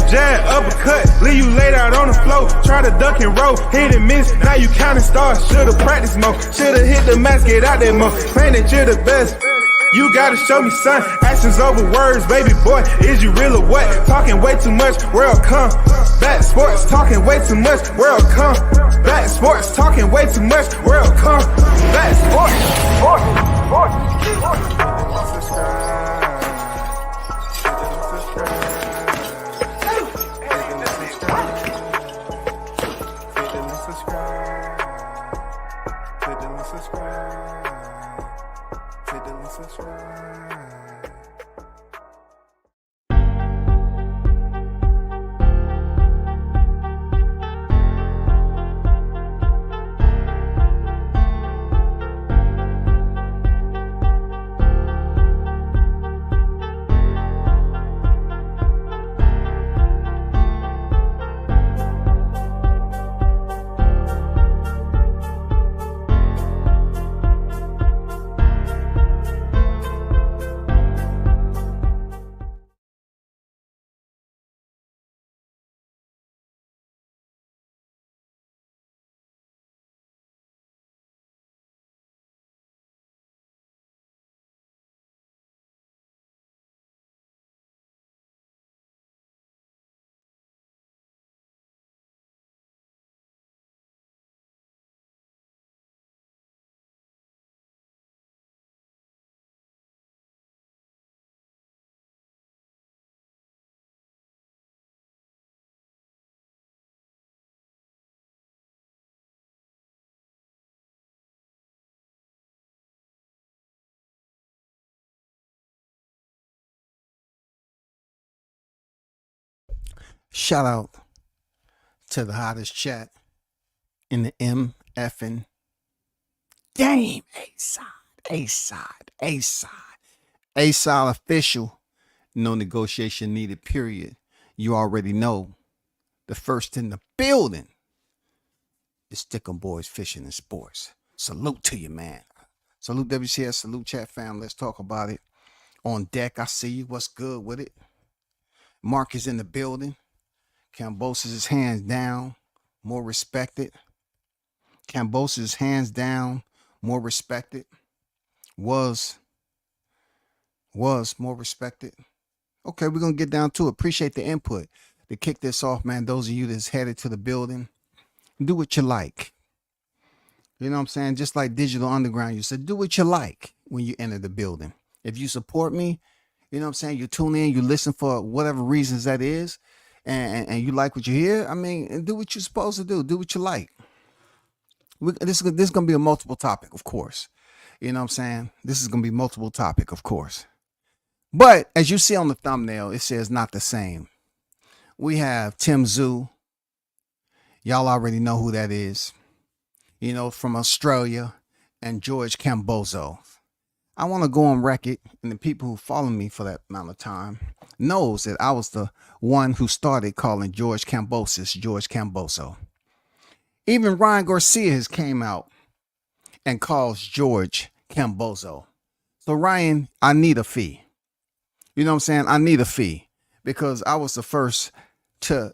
jab, uppercut, leave you laid out on the floor. Try to duck and roll, hit and miss, now you counting stars. Should've practiced more, should've hit the mask, get out there more. Man, that you're the best. You gotta show me, son. Actions over words, baby boy. Is you real or what? Talking way too much, world come. Back sports, talking way too much, world come. Back sports, talking way too much, world come. Back sports, Shout out to the hottest chat in the MFing game. A-side official. No negotiation needed, period. You already know. The first in the building is Stickum Boys Fishing and Sports. Salute to you, man. Salute WCS, salute chat fam. Let's talk about it. On deck, I see you. What's good with it? Mark is in the building. Kambozo's hands down, more respected. Kambozo's hands down, more respected. Was more respected. Okay, we're going to get down to it. Appreciate the input. To kick this off, man, those of you that's headed to the building, do what you like. You know what I'm saying? Just like Digital Underground, you said, do what you like when you enter the building. If you support me, you know what I'm saying? You tune in, you listen for whatever reasons that is. And you like what you hear, I mean, do what you're supposed to do. Do what you like. This is going to be a multiple topic, of course. You know what I'm saying? This is going to be multiple topic, of course. But as you see on the thumbnail, it says not the same. We have Tszyu. Y'all already know who that is. You know, from Australia, and George Kambozo. I want to go on record, and the people who follow me for that amount of time knows that I was the one who started calling George Kambozo. Even Ryan Garcia has came out and calls George Kambozo. So Ryan, I need a fee. You know what I'm saying? I need a fee because I was the first to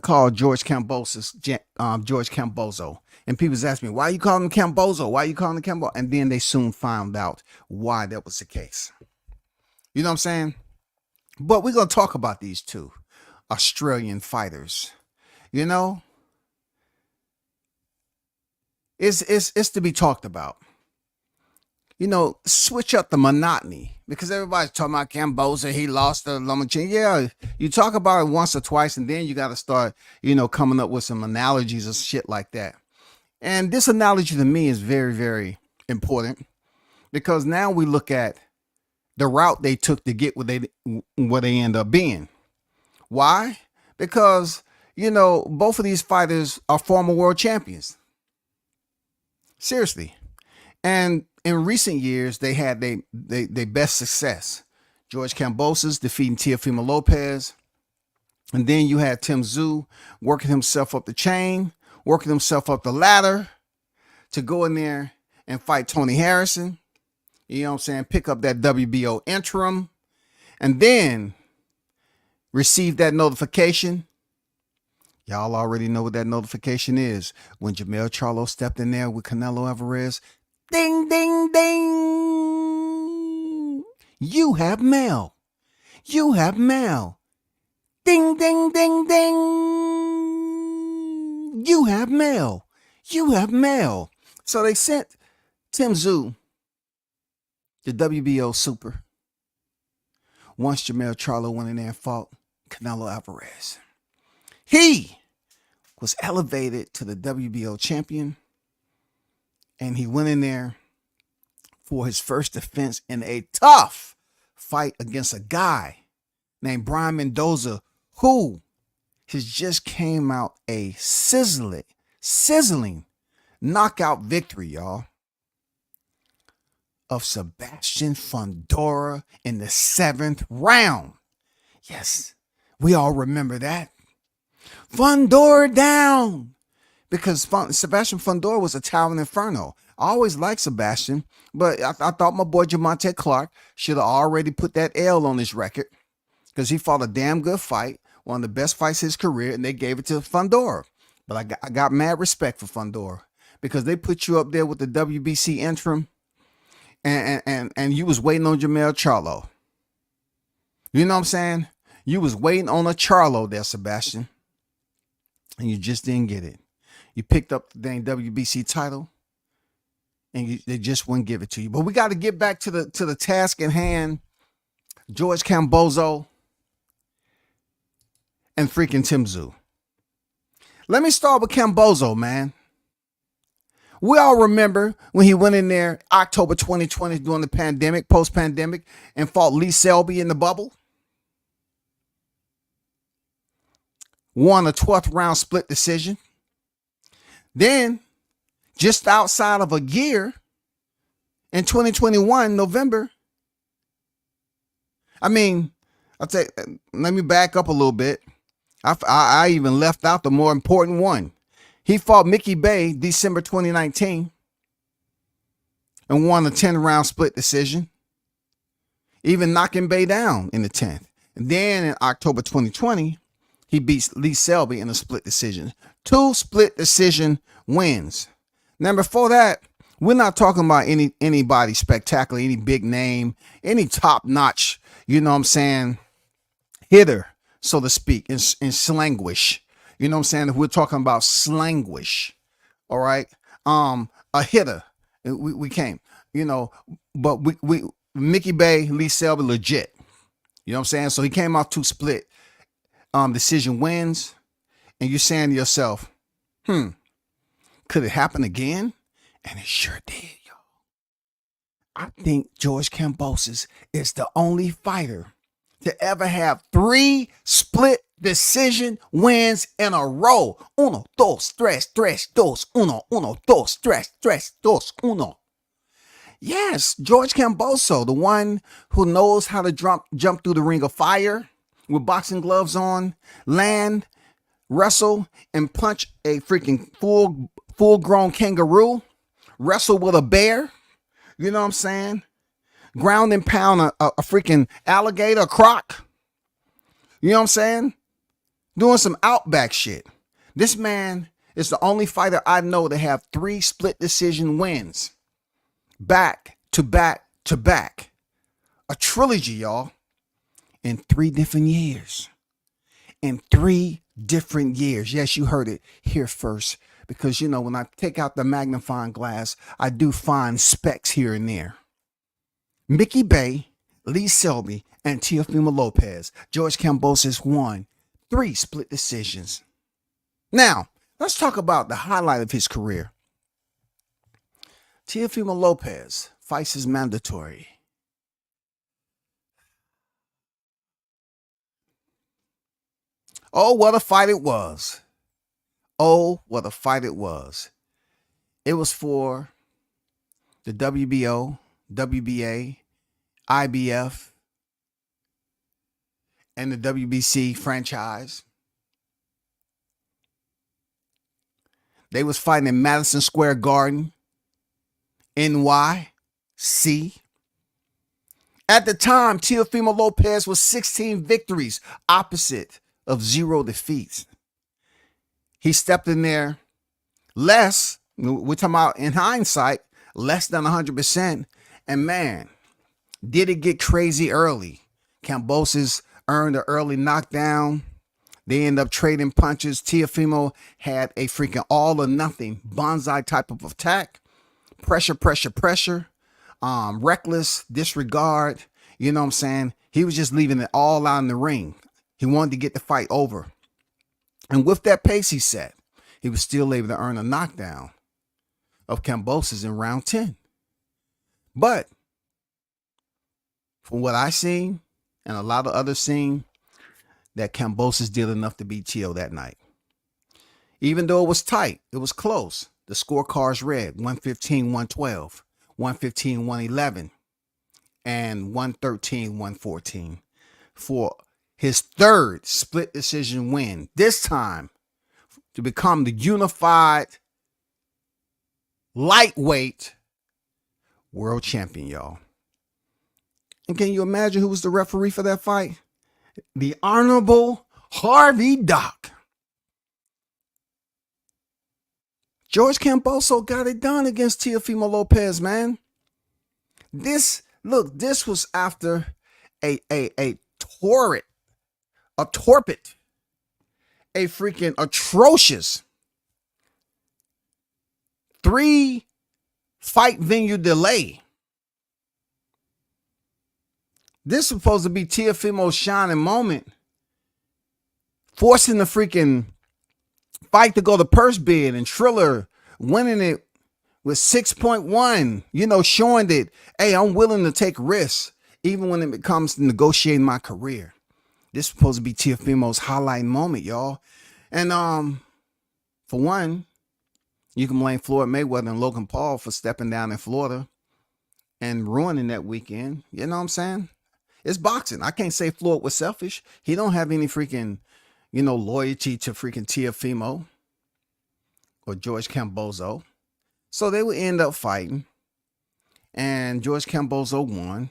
call George Kambozo. And people ask me, why are you calling him Kambozo? Why are you calling him Kambozo? And then they soon found out why that was the case. You know what I'm saying? But we're going to talk about these two Australian fighters. You know, it's to be talked about. You know, switch up the monotony because everybody's talking about Kambozo. He lost the Lomachenko. Yeah, you talk about it once or twice, and then you got to start, you know, coming up with some analogies or shit like that. And this analogy to me is very, very important because now we look at the route they took to get where they end up being. Why? Because, you know, both of these fighters are former world champions. Seriously. And in recent years, they had their best success. George Kambozo's defeating Teofimo Lopez. And then you had Tszyu working himself up the chain, working himself up the ladder to go in there and fight Tony Harrison. You know what I'm saying? Pick up that WBO interim. And then received that notification. Y'all already know what that notification is. When Jermell Charlo stepped in there with Canelo Alvarez, ding, ding, ding. You have mail. You have mail. Ding, ding, ding, ding. You have mail. You have mail. So they sent Tszyu, the WBO super, once Jermell Charlo went in there and fought Canelo Alvarez. He was elevated to the WBO champion, and he went in there for his first defense in a tough fight against a guy named Brian Mendoza, who has just came out a sizzling knockout victory, y'all, of Sebastian Fundora in the 7th round. Yes, we all remember that. Fundora down, because Sebastian Fundora was a talent inferno. I always liked Sebastian, but I thought my boy Jamonte Clark should have already put that L on his record, because he fought a damn good fight, one of the best fights of his career, and they gave it to Fundora. But I got mad respect for Fundora, because they put you up there with the WBC interim, and you was waiting on Jermell Charlo. You know what I'm saying? You was waiting on a Charlo there, Sebastian, and you just didn't get it. You picked up the dang WBC title, and they just wouldn't give it to you. But we got to get back to the task at hand. George Kambozo and freaking Tszyu. Let me start with Kambozo, man. We all remember when he went in there October 2020 during the pandemic, post-pandemic, and fought Lee Selby in the bubble. Won a 12th round split decision. Then, just outside of a year, in 2021, November, let me back up a little bit. I even left out the more important one. He fought Mickey Bay December 2019 and won a 10-round split decision, even knocking Bay down in the 10th. And then in October 2020, he beats Lee Selby in a split decision. 2 split decision wins. Now, before that, we're not talking about anybody spectacular, any big name, any top-notch, you know what I'm saying, hitter, so to speak, in slanguish. You know what I'm saying? If we're talking about slanguish, all right, a hitter, we came, you know, but we Mickey Bay, Lee Selby, legit. You know what I'm saying? So he came out 2 split decision wins, and you're saying to yourself, could it happen again? And it sure did, y'all. I think George Kambosos is the only fighter to ever have 3 split decision wins in a row. 1, 2, 3, 3, 2, 1, 1, 2, 3, 3, 2, 1. Yes, George Kambozo, the one who knows how to jump through the ring of fire with boxing gloves on, land, wrestle, and punch a freaking full-grown kangaroo, wrestle with a bear, you know what I'm saying? Ground and pound a freaking alligator, a croc. You know what I'm saying? Doing some outback shit. This man is the only fighter I know to have 3 split decision wins. Back to back to back. A trilogy, y'all. In 3 different years. In 3 different years. Yes, you heard it here first. Because, you know, when I take out the magnifying glass, I do find specks here and there. Mickey Bay, Lee Selby, and Teofimo Lopez. George Kambosos won 3 split decisions. Now, let's talk about the highlight of his career. Teofimo Lopez fights his mandatory. Oh, what a fight it was. Oh, what a fight it was. It was for the WBO, WBA, IBF, and the WBC franchise. They was fighting in Madison Square Garden, NYC. At the time, Teofimo Lopez was 16 victories, opposite of 0 defeats. He stepped in there less, we're talking about in hindsight, less than 100%. And man, did it get crazy early. Kambosos earned an early knockdown. They end up trading punches. Teofimo had a freaking all or nothing bonsai type of attack. Pressure, reckless disregard. You know what I'm saying? He was just leaving it all out in the ring. He wanted to get the fight over. And with that pace he set, he was still able to earn a knockdown of Kambosos in round 10. But from what I seen and a lot of others seen, that Kambosos did enough to beat Tszyu that night. Even though it was tight, it was close. The scorecards read 115-112, 115-111, and 113-114 for his third split decision win. This time to become the unified lightweight world champion, y'all. And can you imagine who was the referee for that fight? The Honorable Harvey Dock. George Kambozo got it done against Teofimo Lopez, man. This was after a torpid, a freaking atrocious 3-fight venue delay. This is supposed to be Teofimo's shining moment, forcing the freaking fight to go to purse bid, and Triller winning it with 6.1, showing that, hey, I'm willing to take risks, even when it comes to negotiating my career. This is supposed to be Teofimo's highlight moment, y'all. And for one, you can blame Floyd Mayweather and Logan Paul for stepping down in Florida and ruining that weekend. You know what I'm saying? It's boxing. I can't say Floyd was selfish. He don't have any freaking, loyalty to freaking Teofimo or George Kambozo. So they would end up fighting, and George Kambozo won.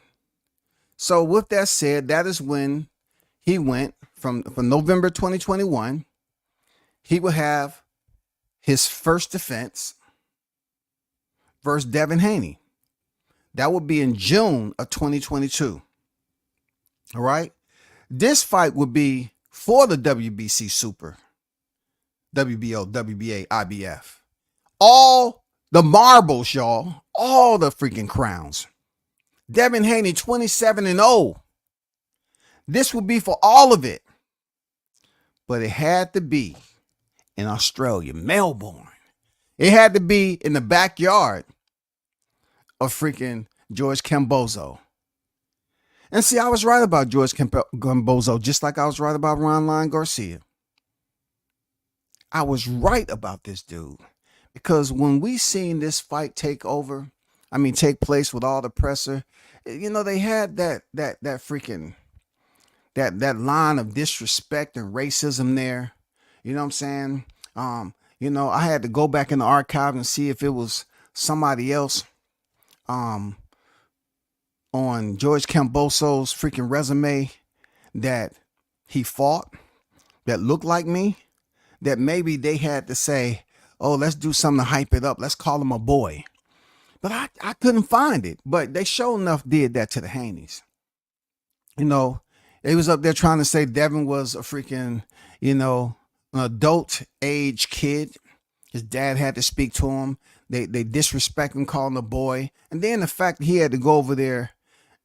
So with that said, that is when he went from November 2021. He would have his first defense versus Devin Haney. That would be in June of 2022. All right. This fight would be for the WBC Super, WBO, WBA, IBF. All the marbles, y'all. All the freaking crowns. Devin Haney, 27-0. This would be for all of it. But it had to be in Australia, Melbourne. It had to be in the backyard of freaking George Kambozo. And see, I was right about George Kambozo, just like I was right about Ron Lyon Garcia. I was right about this dude. Because when we seen this fight take place with all the presser, they had that freaking, that line of disrespect and racism there. You know what I'm saying? I had to go back in the archive and see if it was somebody else on George Kambozo's freaking resume that he fought that looked like me, that maybe they had to say, oh, let's do something to hype it up. Let's call him a boy. But I couldn't find it. But they sure enough did that to the Haneys. They was up there trying to say Devin was a freaking, an adult age kid. His dad had to speak to him. They disrespect him, calling him a boy. And then the fact that he had to go over there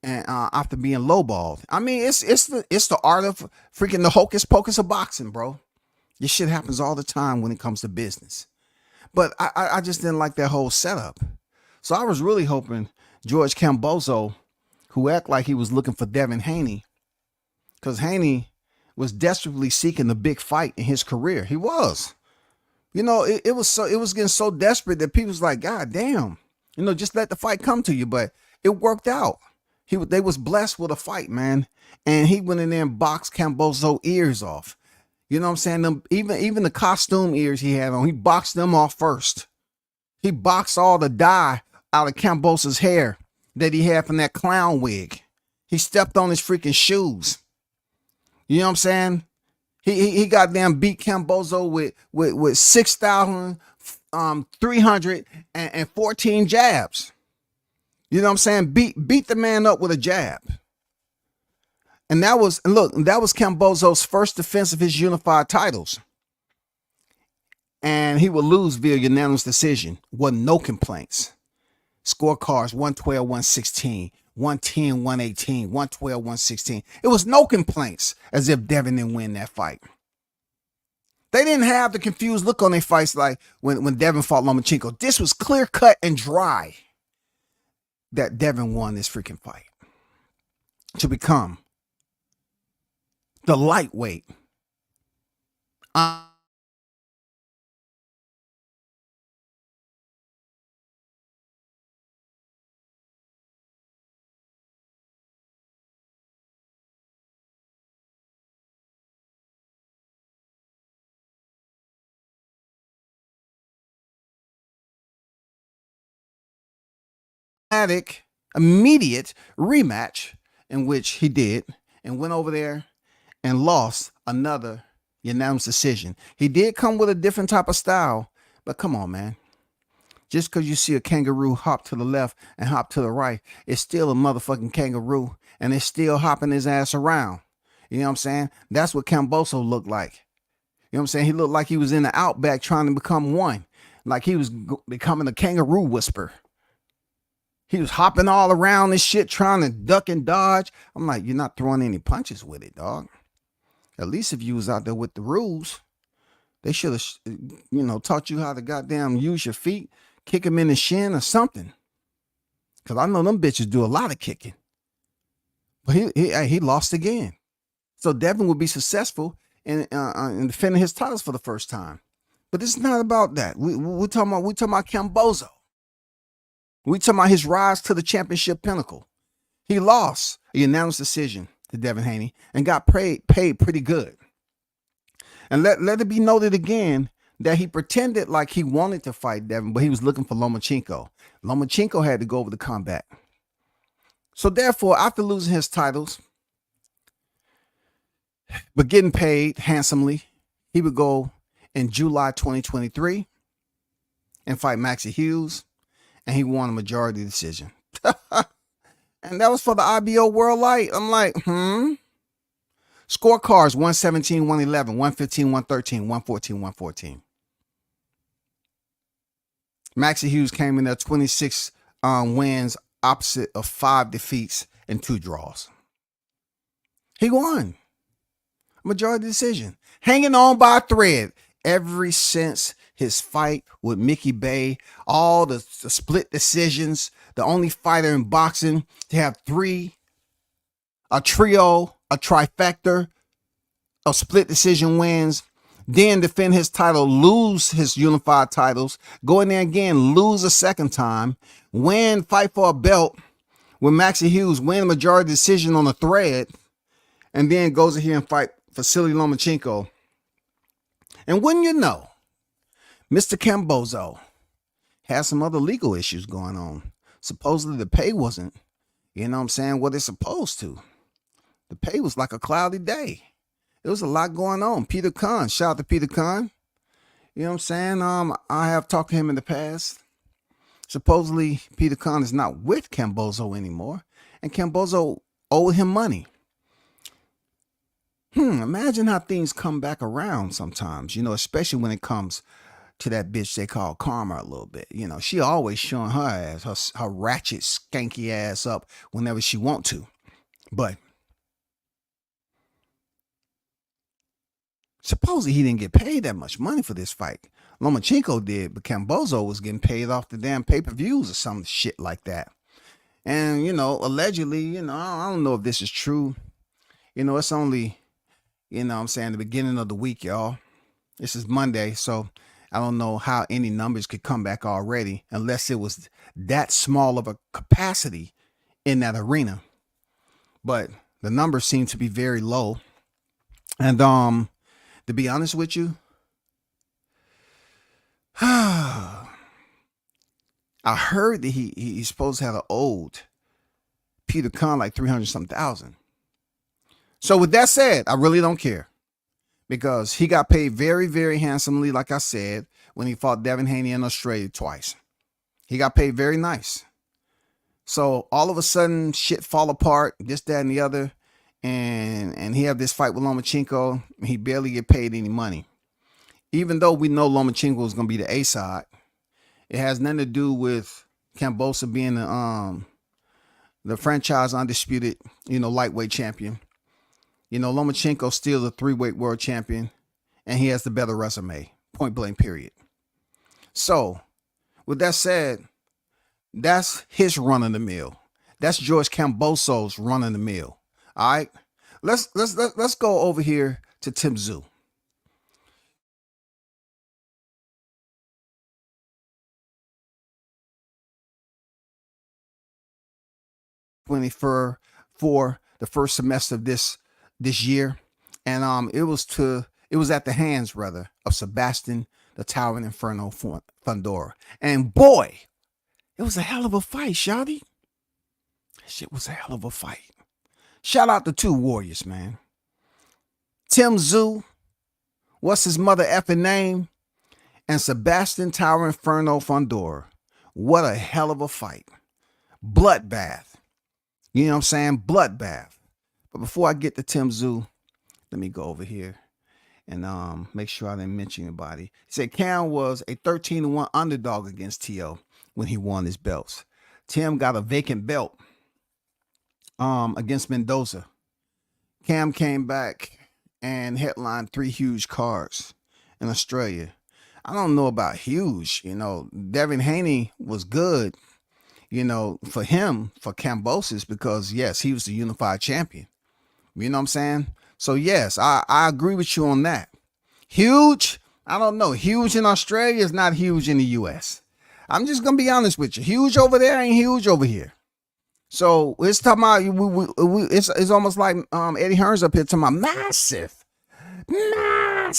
and after being lowballed. I mean, it's the art of freaking the hocus pocus of boxing, bro. This shit happens all the time when it comes to business. But I just didn't like that whole setup. So I was really hoping George Kambozo, who acted like he was looking for Devin Haney, because Haney was desperately seeking the big fight in his career. He was. It was getting so desperate that people was like, God damn, just let the fight come to you. But it worked out. They was blessed with a fight, man. And he went in there and boxed Kambozo ears off. You know what I'm saying? Even the costume ears he had on, he boxed them off first. He boxed all the dye out of Kambozo's hair that he had from that clown wig. He stepped on his freaking shoes. You know what I'm saying? He goddamn beat Kambozo with 6,314 jabs. You know what I'm saying? Beat the man up with a jab. And that was Kambozo's first defense of his unified titles. And he would lose via unanimous decision. Wasn't no complaints. Scorecards 112, 116, 110, 118, 112, 116. It was no complaints as if Devin didn't win that fight. They didn't have the confused look on their fights like when Devin fought Lomachenko. This was clear cut and dry that Devin won this freaking fight to become the lightweight. Immediate rematch in which he did and went over there and lost another unanimous decision. He did come with a different type of style, but come on, man. Just because you see a kangaroo hop to the left and hop to the right, it's still a motherfucking kangaroo, and it's still hopping his ass around. You know what I'm saying? That's what Kambozo looked like. You know what I'm saying? He looked like he was in the outback trying to become one, like he was becoming a kangaroo whisperer. He was hopping all around this shit, trying to duck and dodge. I'm like, you're not throwing any punches with it, dog. At least if you was out there with the rules, they should have, taught you how to goddamn use your feet, kick him in the shin or something. Because I know them bitches do a lot of kicking. But he lost again. So Devin would be successful in defending his titles for the first time. But this is not about that. We're talking about Kambozo. We talking about his rise to the championship pinnacle. He lost a unanimous decision to Devin Haney and got paid pretty good. And let it be noted again that he pretended like he wanted to fight Devin, but he was looking for Lomachenko. Lomachenko had to go over the combat. So therefore, after losing his titles, but getting paid handsomely, he would go in July 2023 and fight Maxie Hughes. And he won a majority decision. And that was for the IBO World Light. I'm like, Scorecards 117, 111, 115, 113, 114, 114. Maxie Hughes came in there 26 wins, opposite of 5 defeats and 2 draws. He won. Majority decision. Hanging on by a thread ever since his fight with Mickey Bay, all the split decisions, the only fighter in boxing to have 3, a trio, a trifecta of split decision wins, then defend his title, lose his unified titles, go in there again, lose a second time, win, fight for a belt with Maxie Hughes, win a majority decision on a thread, and then goes in here and fight Vasily Lomachenko. And wouldn't you know, Mr. Kambozo has some other legal issues going on. Supposedly the pay wasn't, what it's supposed to. The pay was like a cloudy day. There was a lot going on. Peter Khan, shout out to Peter Khan. You know what I'm saying? I have talked to him in the past. Supposedly Peter Khan is not with Kambozo anymore, and Kambozo owed him money. Imagine how things come back around sometimes, especially when it comes to that bitch they call Karma a little bit. She always showing her ass, her ratchet, skanky ass up whenever she want to. But supposedly he didn't get paid that much money for this fight. Lomachenko did, but Kambozo was getting paid off the damn pay-per-views or some shit like that. And, allegedly, I don't know if this is true. It's only, the beginning of the week, y'all. This is Monday, so I don't know how any numbers could come back already unless it was that small of a capacity in that arena. But the numbers seem to be very low. And to be honest with you, I heard that he's supposed to have an owed Peter Khan like 300 something thousand. So with that said, I really don't care because he got paid very, very handsomely, like I said, when he fought Devin Haney in Australia twice. He got paid very nice. So all of a sudden, shit fall apart, this, that, and the other, and he had this fight with Lomachenko. He barely get paid any money. Even though we know Lomachenko is going to be the A side, it has nothing to do with Kambozo being the franchise undisputed, lightweight champion. Lomachenko's still the 3-weight world champion, and he has the better resume, point blank, period. So, with that said, that's his run of the mill. That's George Kambozo's run of the mill. All right, let's go over here to Tszyu. For the first semester of this year, and it was at the hands rather of Sebastian the Towering Inferno Fundora, and boy, it was a hell of a fight, shawty. Shit was a hell of a fight. Shout out to two warriors, man. Tszyu, what's his mother effing name, and Sebastian Towering Inferno Fundora. What a hell of a fight. Bloodbath. You know what I'm saying? Bloodbath. But before I get to Tszyu, let me go over here and make sure I didn't mention anybody. He said Cam was a 13-1 underdog against Tszyu when he won his belts. Tim got a vacant belt against Mendoza. Cam came back and headlined 3 huge cards in Australia. I don't know about huge. Devin Haney was good. For him, for Kambozo, because yes, he was the unified champion. You know what I'm saying? So yes, I agree with you on that. Huge? I don't know. Huge in Australia is not huge in the US. I'm just gonna be honest with you. Huge over there ain't huge over here. So it's talking about it's almost like Eddie Hearns up here talking about massive. No.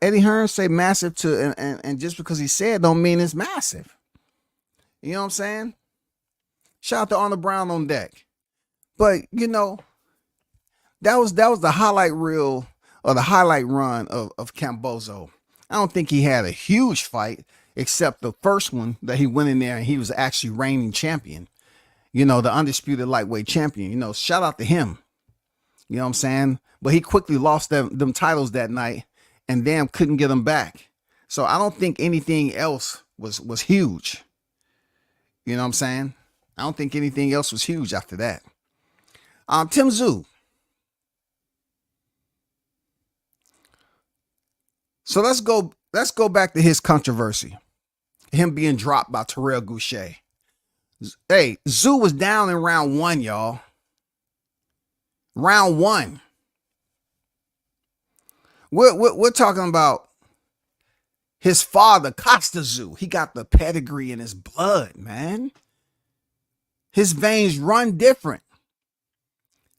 Eddie Hearns say massive to and just because he said don't mean it's massive. You know what I'm saying? Shout out to Arnold Brown on deck. But that was the highlight reel or the highlight run of Kambozo. I don't think he had a huge fight except the first one that he went in there and he was actually reigning champion. The undisputed lightweight champion. Shout out to him. You know what I'm saying? But he quickly lost them titles that night and damn couldn't get them back. So I don't think anything else was huge. You know what I'm saying? I don't think anything else was huge after that. Tszyu. So let's go back to his controversy. Him being dropped by Terrell Goucher. Hey, Tszyu was down in round 1, y'all. Round 1. We're talking about his father, Costa Tszyu. He got the pedigree in his blood, man. His veins run different.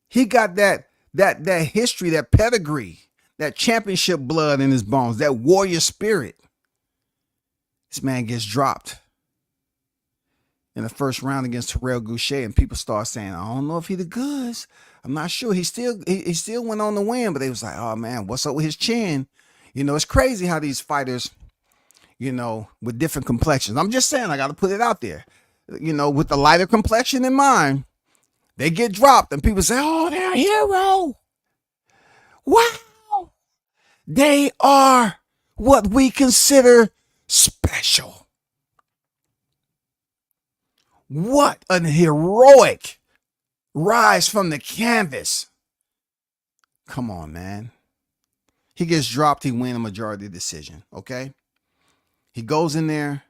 He got that history, that pedigree, that championship blood in his bones, that warrior spirit. This man gets dropped in the first round against Terrell Goucher, and people start saying, I don't know if he the goods. I'm not sure. He still went on to win, but they was like, oh man, what's up with his chin? It's crazy how these fighters, with different complexions. I'm just saying, I got to put it out there. With the lighter complexion in mind, they get dropped and people say, oh, they're a hero. Wow. They are what we consider special. What an heroic rise from the canvas. Come on, man. He gets dropped. He wins a majority decision. Okay. He goes in there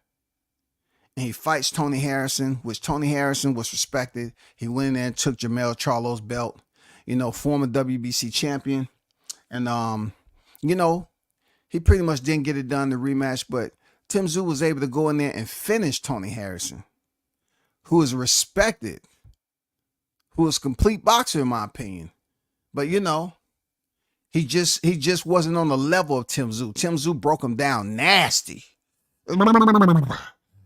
and he fights Tony Harrison, which Tony Harrison was respected. He went in there and took Jermell Charlo's belt, former WBC champion. And, he pretty much didn't get it done in the rematch, but Tszyu was able to go in there and finish Tony Harrison, who is respected, who is a complete boxer, in my opinion. But, he just wasn't on the level of Tszyu. Tszyu broke him down nasty.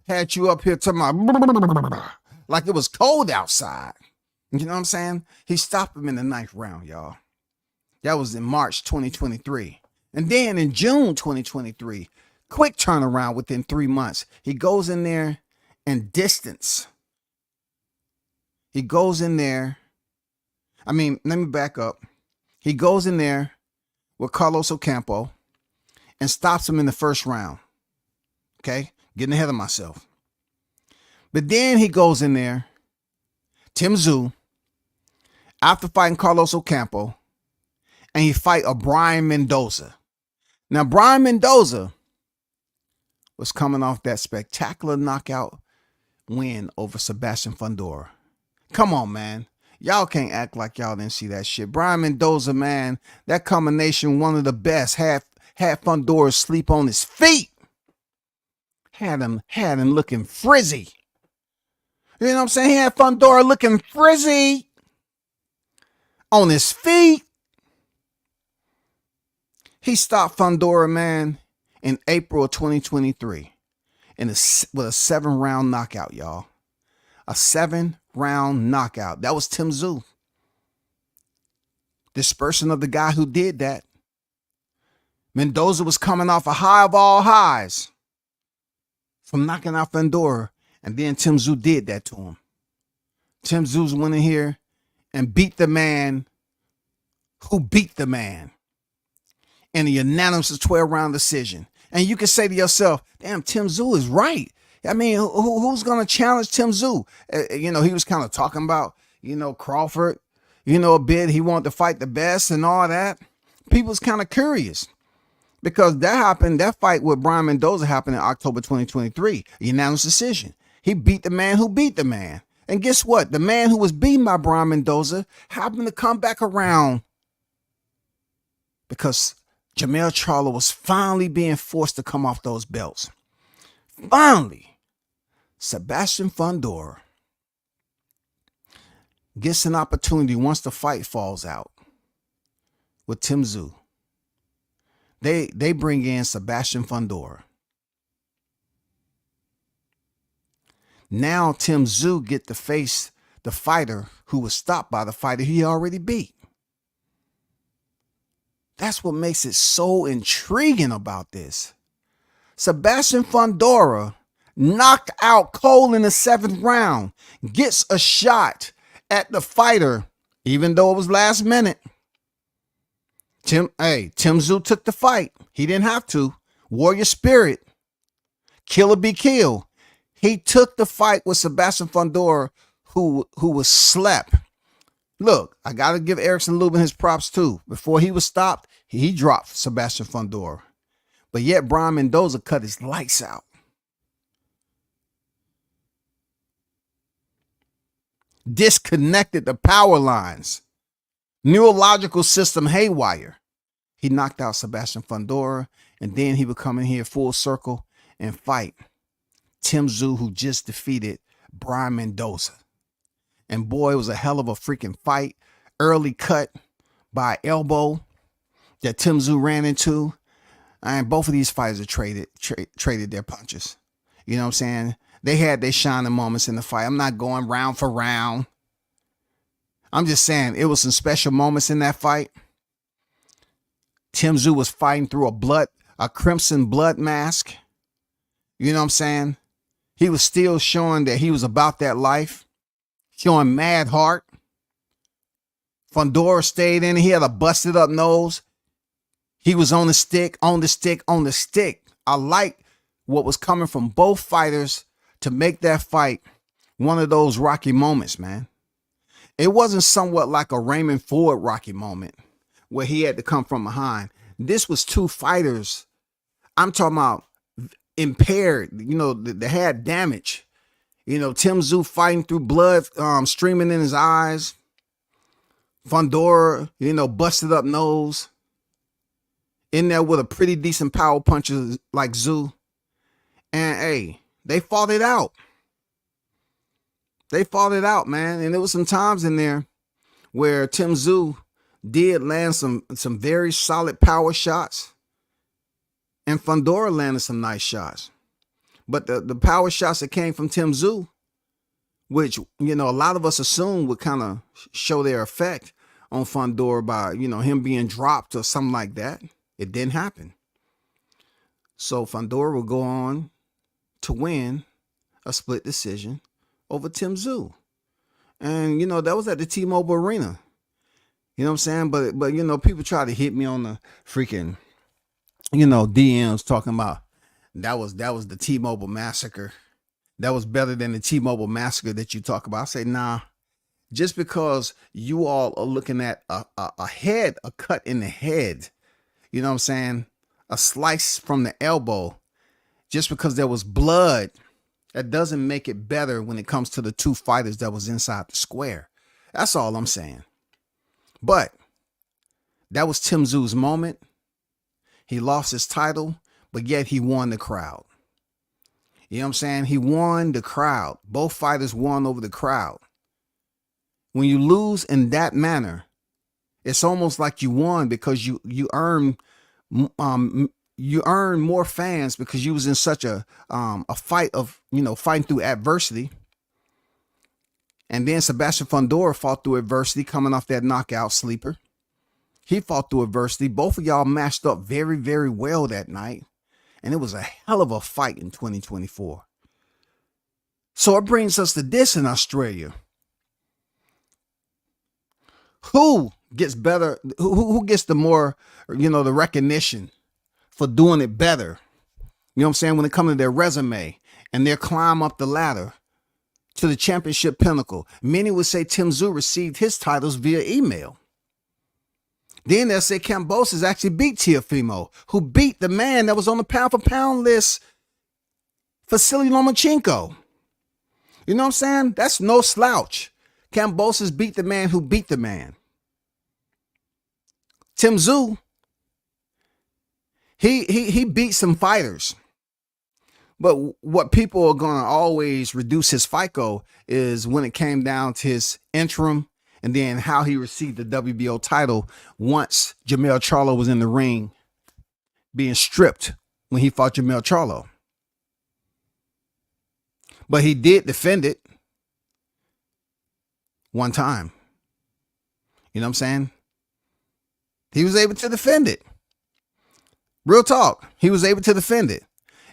Had you up here talking about like it was cold outside. You know what I'm saying? He stopped him in the 9th round, y'all. That was in March 2023. And then in June 2023, quick turnaround within 3 months, he goes in there and distance. He goes in there. I mean, let me back up. He goes in there with Carlos Ocampo and stops him in the 1st round. Okay? Getting ahead of myself. But then he goes in there, Tszyu, after fighting Carlos Ocampo, and he fight a Brian Mendoza. Now, Brian Mendoza was coming off that spectacular knockout win over Sebastian Fundora. Come on, man. Y'all can't act like y'all didn't see that shit. Brian Mendoza, man, that combination, one of the best. Had Fundora sleep on his feet. Had him looking frizzy. You know what I'm saying? He had Fundora looking frizzy on his feet. He stopped Fundora, man, in April of 2023 with a 7-round knockout, y'all. A 7-round knockout. That was Tszyu. Dispersion of the guy who did that. Mendoza was coming off a high of all highs from knocking out Fundora, and then Tszyu did that to him. Tszyu went in here and beat the man who beat the man in a unanimous 12-round decision. And you can say to yourself, damn, Tszyu is right. I mean, who's going to challenge Tszyu? You know, he was kind of talking about, you know, Crawford, you know, a bit. He wanted to fight the best and all that. People's kind of curious because that fight with Brian Mendoza happened in October 2023, a unanimous decision. He beat the man who beat the man. And guess what? The man who was beaten by Brian Mendoza happened to come back around because Jermell Charlo was finally being forced to come off those belts. Finally, Sebastian Fundora gets an opportunity once the fight falls out with Tszyu. They bring in Sebastian Fundora. Now Tszyu get to face the fighter who was stopped by the fighter he already beat. That's what makes it so intriguing about this. Sebastian Fundora knocked out Cole in the 7th round, gets a shot at the fighter, even though it was last minute. Tszyu took the fight. He didn't have to. Warrior spirit. Kill or be killed. He took the fight with Sebastian Fundora, who was slept. Look, I got to give Erickson Lubin his props too. Before he was stopped, he dropped Sebastian Fundora. But yet Brian Mendoza cut his lights out. Disconnected the power lines. Neurological system haywire. He knocked out Sebastian Fundora, and then he would come in here full circle and fight Tszyu, who just defeated Brian Mendoza. And boy, it was a hell of a freaking fight. Early cut by elbow that Tszyu ran into. And both of these fighters are traded their punches. You know what I'm saying? They had their shining moments in the fight. I'm not going round for round. I'm just saying it was some special moments in that fight. Tszyu was fighting through a crimson blood mask. You know what I'm saying? He was still showing that he was about that life. Showing mad heart. Fundora stayed in. He had a busted up nose. He was on the stick, on the stick, on the stick. I like what was coming from both fighters to make that fight one of those Rocky moments, man. It wasn't somewhat like a Raymond Ford Rocky moment where he had to come from behind. This was two fighters. I'm talking about impaired, you know, they had damage. You know, Tszyu fighting through blood streaming in his eyes. Fundora, you know, busted up nose. In there with a pretty decent power puncher like Tszyu. And hey, they fought it out. They fought it out, man. And there was some times in there where Tszyu did land some very solid power shots. And Fundora landed some nice shots. But the power shots that came from Tszyu which, you know, a lot of us assume would kind of show their effect on Fundora by, you know, him being dropped or something like that. It didn't happen. So Fundora will go on to win a split decision over Tszyu. And, you know, that was at the T-Mobile Arena. You know what I'm saying? But you know, people try to hit me on the freaking, you know, DMs talking about that was the T-Mobile massacre. That was better than the T-Mobile massacre that you talk about. I say, nah, just because you all are looking at a head, a cut in the head, you know what I'm saying? A slice from the elbow, just because there was blood, that doesn't make it better when it comes to the two fighters that was inside the square. That's all I'm saying. But that was Tszyu's moment. He lost his title, but yet he won the crowd. You know what I'm saying? He won the crowd. Both fighters won over the crowd. When you lose in that manner, it's almost like you won because you earn more fans because you was in such a fight of, you know, fighting through adversity. And then Sebastian Fundora fought through adversity coming off that knockout sleeper. He fought through adversity. Both of y'all matched up very, very well that night. And it was a hell of a fight in 2024. So it brings us to this in Australia. Who gets better? Who gets the more, you know, the recognition for doing it better? You know what I'm saying? When it comes to their resume and their climb up the ladder to the championship pinnacle. Many would say Tszyu received his titles via email. Then they'll say Kambozo actually beat Tszyu, who beat the man that was on the pound for pound list, Vasily Lomachenko. You know what I'm saying? That's no slouch. Kambozo beat the man who beat the man. Tszyu, he beat some fighters. But what people are going to always reduce his FICO is when it came down to his interim and then how he received the WBO title once Jermell Charlo was in the ring being stripped when he fought Jermell Charlo. But he did defend it one time. You know what I'm saying? He was able to defend it. Real talk. He was able to defend it.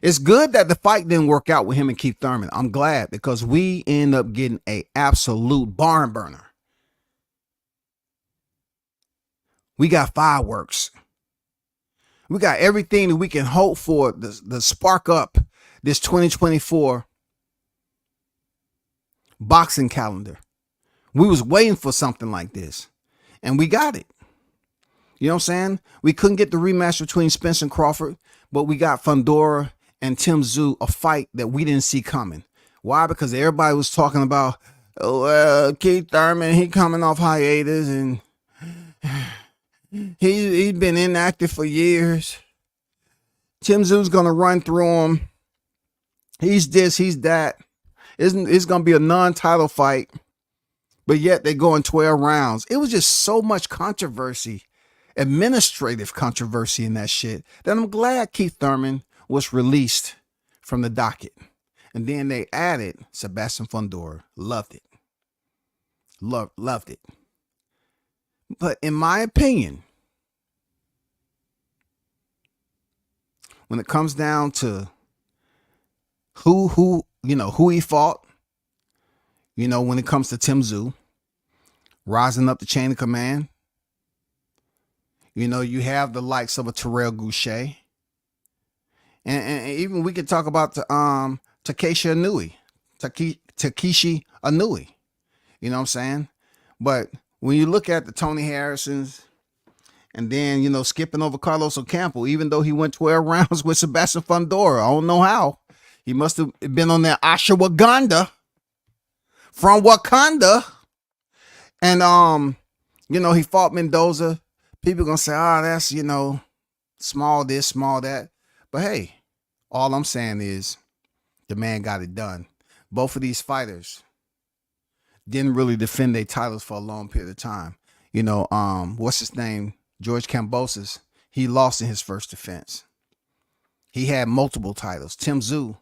It's good that the fight didn't work out with him and Keith Thurman. I'm glad because we end up getting an absolute barn burner. We got fireworks. We got everything that we can hope for to spark up this 2024 boxing calendar. We was waiting for something like this, and we got it. You know what I'm saying? We couldn't get the rematch between Spence and Crawford, but we got Fundora and Tszyu, a fight that we didn't see coming. Why? Because everybody was talking about, Keith Thurman, he coming off hiatus and he's been inactive for years. Tszyu's gonna run through him. He's this, he's that. It's gonna be a non-title fight, but yet they go in 12 rounds. It was just so much controversy, administrative controversy in that shit, that I'm glad Keith Thurman was released from the docket. And then they added Sebastian Fundora. Loved it. Loved it. But in my opinion, when it comes down to who he fought, you know, when it comes to Tszyu, rising up the chain of command, you know, you have the likes of a Terrell Goucher. And even we could talk about Takeshi Inoue. You know what I'm saying? But when you look at the Tony Harrisons and then, you know, skipping over Carlos Ocampo, even though he went 12 rounds with Sebastian Fundora, I don't know how. He must have been on that ashwagandha from Wakanda. And, you know, he fought Mendoza. People going to say, that's, you know, small this, small that. But hey, all I'm saying is the man got it done. Both of these fighters didn't really defend their titles for a long period of time. You know, what's his name? George Kambosos. He lost in his first defense. He had multiple titles. Tszyu,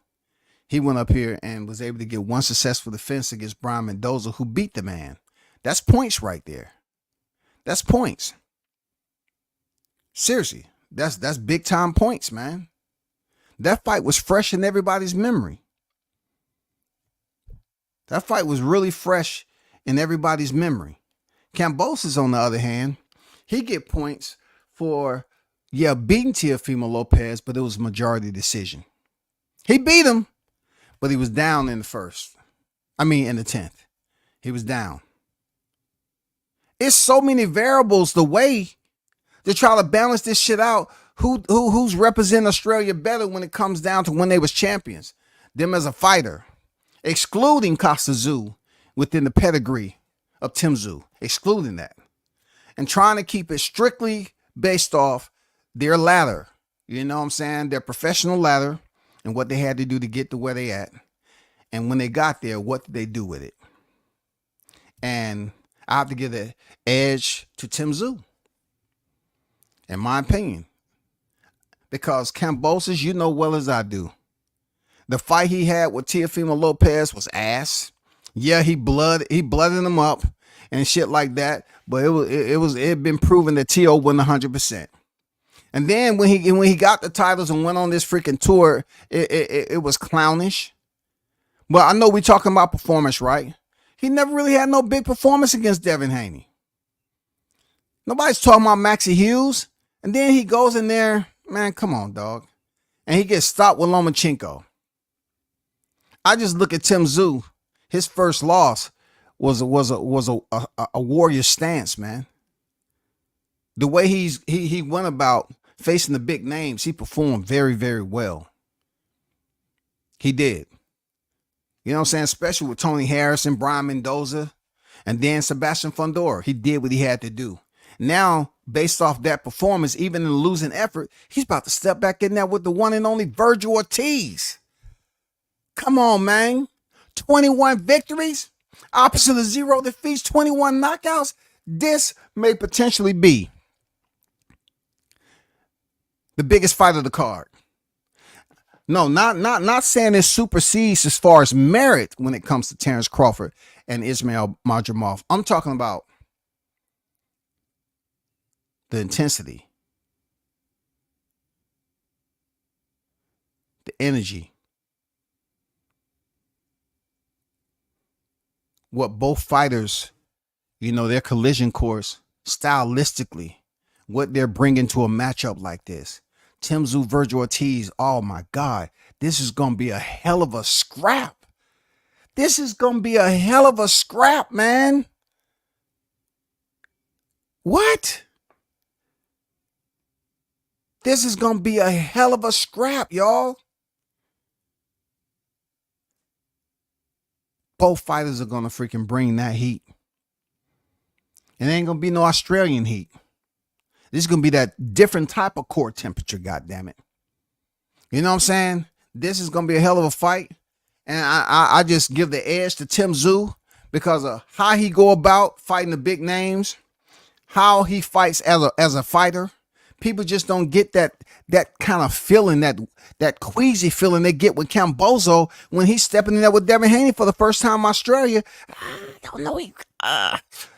He went up here and was able to get one successful defense against Brian Mendoza, who beat the man. That's points right there. That's points. Seriously, that's big time points, man. That fight was fresh in everybody's memory. That fight was really fresh in everybody's memory. Kambozo, on the other hand, he get points for, beating Teofimo Lopez, but it was a majority decision. He beat him, but he was down in the 10th. He was down. It's so many variables the way to try to balance this shit out. Who's representing Australia better when it comes down to when they was champions? Them as a fighter, excluding Tszyu within the pedigree of Tszyu, excluding that, and trying to keep it strictly based off their ladder. You know what I'm saying? Their professional ladder and what they had to do to get to where they at. And when they got there, what did they do with it? And I have to give the edge to Tszyu, in my opinion. Because Kambozo, you know well as I do, the fight he had with Teofimo Lopez was ass. Yeah, he blooded him up and shit like that. But it had been proven that T.O. won 100%. And then when he got the titles and went on this freaking tour, it was clownish. But I know we talking about performance, right? He never really had no big performance against Devin Haney. Nobody's talking about Maxie Hughes. And then he goes in there, man, come on, dog. And he gets stopped with Lomachenko. I just look at Tszyu. His first loss was a warrior stance, man. The way he went about facing the big names, he performed very, very well. He did. You know what I'm saying? Especially with Tony Harrison, Brian Mendoza, and then Sebastian Fundora. He did what he had to do. Now, based off that performance, even in the losing effort, he's about to step back in there with the one and only Virgil Ortiz. Come on, man. 21 victories, opposite of 0 defeats, 21 knockouts. This may potentially be the biggest fight of the card. No, not saying it supersedes as far as merit when it comes to Terrence Crawford and Ismail Madrimov. I'm talking about the intensity, the energy, what both fighters, their collision course, stylistically, what they're bringing to a matchup like this. Tszyu, Virgil Ortiz, oh my God, this is going to be a hell of a scrap. This is going to be a hell of a scrap, man. What? This is going to be a hell of a scrap, y'all. Both fighters are going to freaking bring that heat. It ain't going to be no Australian heat. This is going to be that different type of core temperature, goddammit. You know what I'm saying? This is going to be a hell of a fight. And I just give the edge to Tszyu because of how he go about fighting the big names, how he fights as a fighter. People just don't get that kind of feeling, that queasy feeling they get with Kambozo when he's stepping in there with Devin Haney for the first time in Australia. I don't know.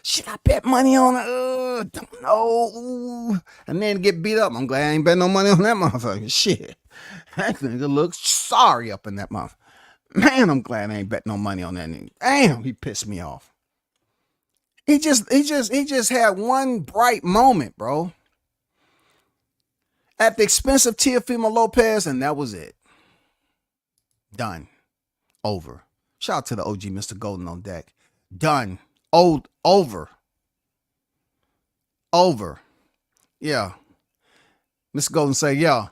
Should I bet money on it? Don't know. And then get beat up. I'm glad I ain't bet no money on that motherfucker. Shit. That nigga looks sorry up in that motherfucker. Man, I'm glad I ain't bet no money on that nigga. Damn, he pissed me off. He just had one bright moment, bro. At the expense of Teofimo Lopez, and that was it. Done. Over. Shout out to the OG Mr. Golden on deck. Done. Over. Yeah. Mr. Golden say, yeah.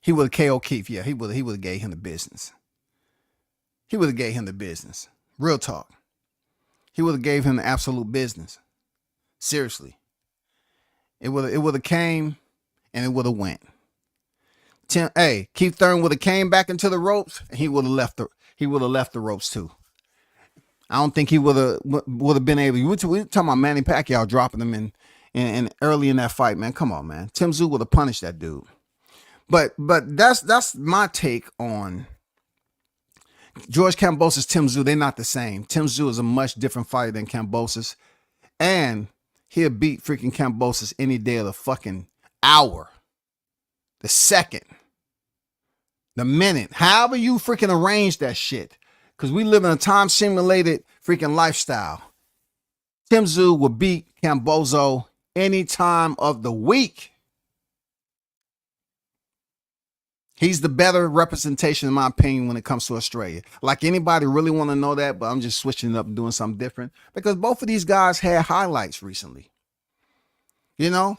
He would have KO Keith. Yeah, he would have gave him the business. He would have gave him the business. Real talk. He would have gave him the absolute business. Seriously. It would have came and it would have went. Keith Thurman would have came back into the ropes and he would have left the ropes too. I don't think he would have been able. We're talking about Manny Pacquiao dropping him in early in that fight, man. Come on, man. Tszyu would have punished that dude. But that's my take on George Kambozo's Tszyu, they're not the same. Tszyu is a much different fighter than Kambozo's. And he'll beat freaking Kambozo's any day of the fucking hour, the second, the minute, however you freaking arrange that shit. Because we live in a time simulated freaking lifestyle. Tszyu will beat Kambozo any time of the week. He's the better representation, in my opinion, when it comes to Australia. Like, anybody really want to know that, but I'm just switching it up and doing something different. Because both of these guys had highlights recently. You know?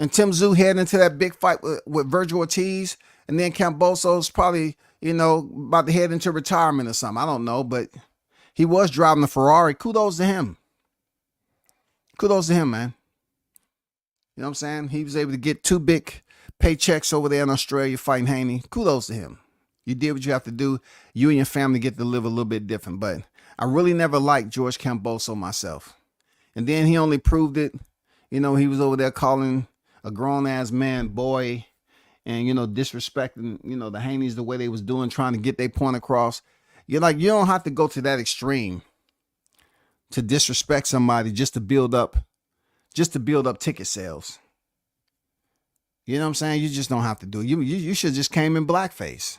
And Tszyu heading into that big fight with Virgil Ortiz. And then Kambozo's probably, you know, about to head into retirement or something. I don't know, but he was driving a Ferrari. Kudos to him. Kudos to him, man. You know what I'm saying? He was able to get 2 big paychecks over there in Australia fighting Haney. Kudos to him. You did what you have to do. You and your family get to live a little bit different. But I really never liked George Kambozo myself. And then he only proved it. You know, he was over there calling a grown-ass man boy and, you know, disrespecting, you know, the Haneys the way they was doing, trying to get their point across. You're like, you don't have to go to that extreme to disrespect somebody just to build up ticket sales. You know what I'm saying? You just don't have to do it. You should have just came in blackface.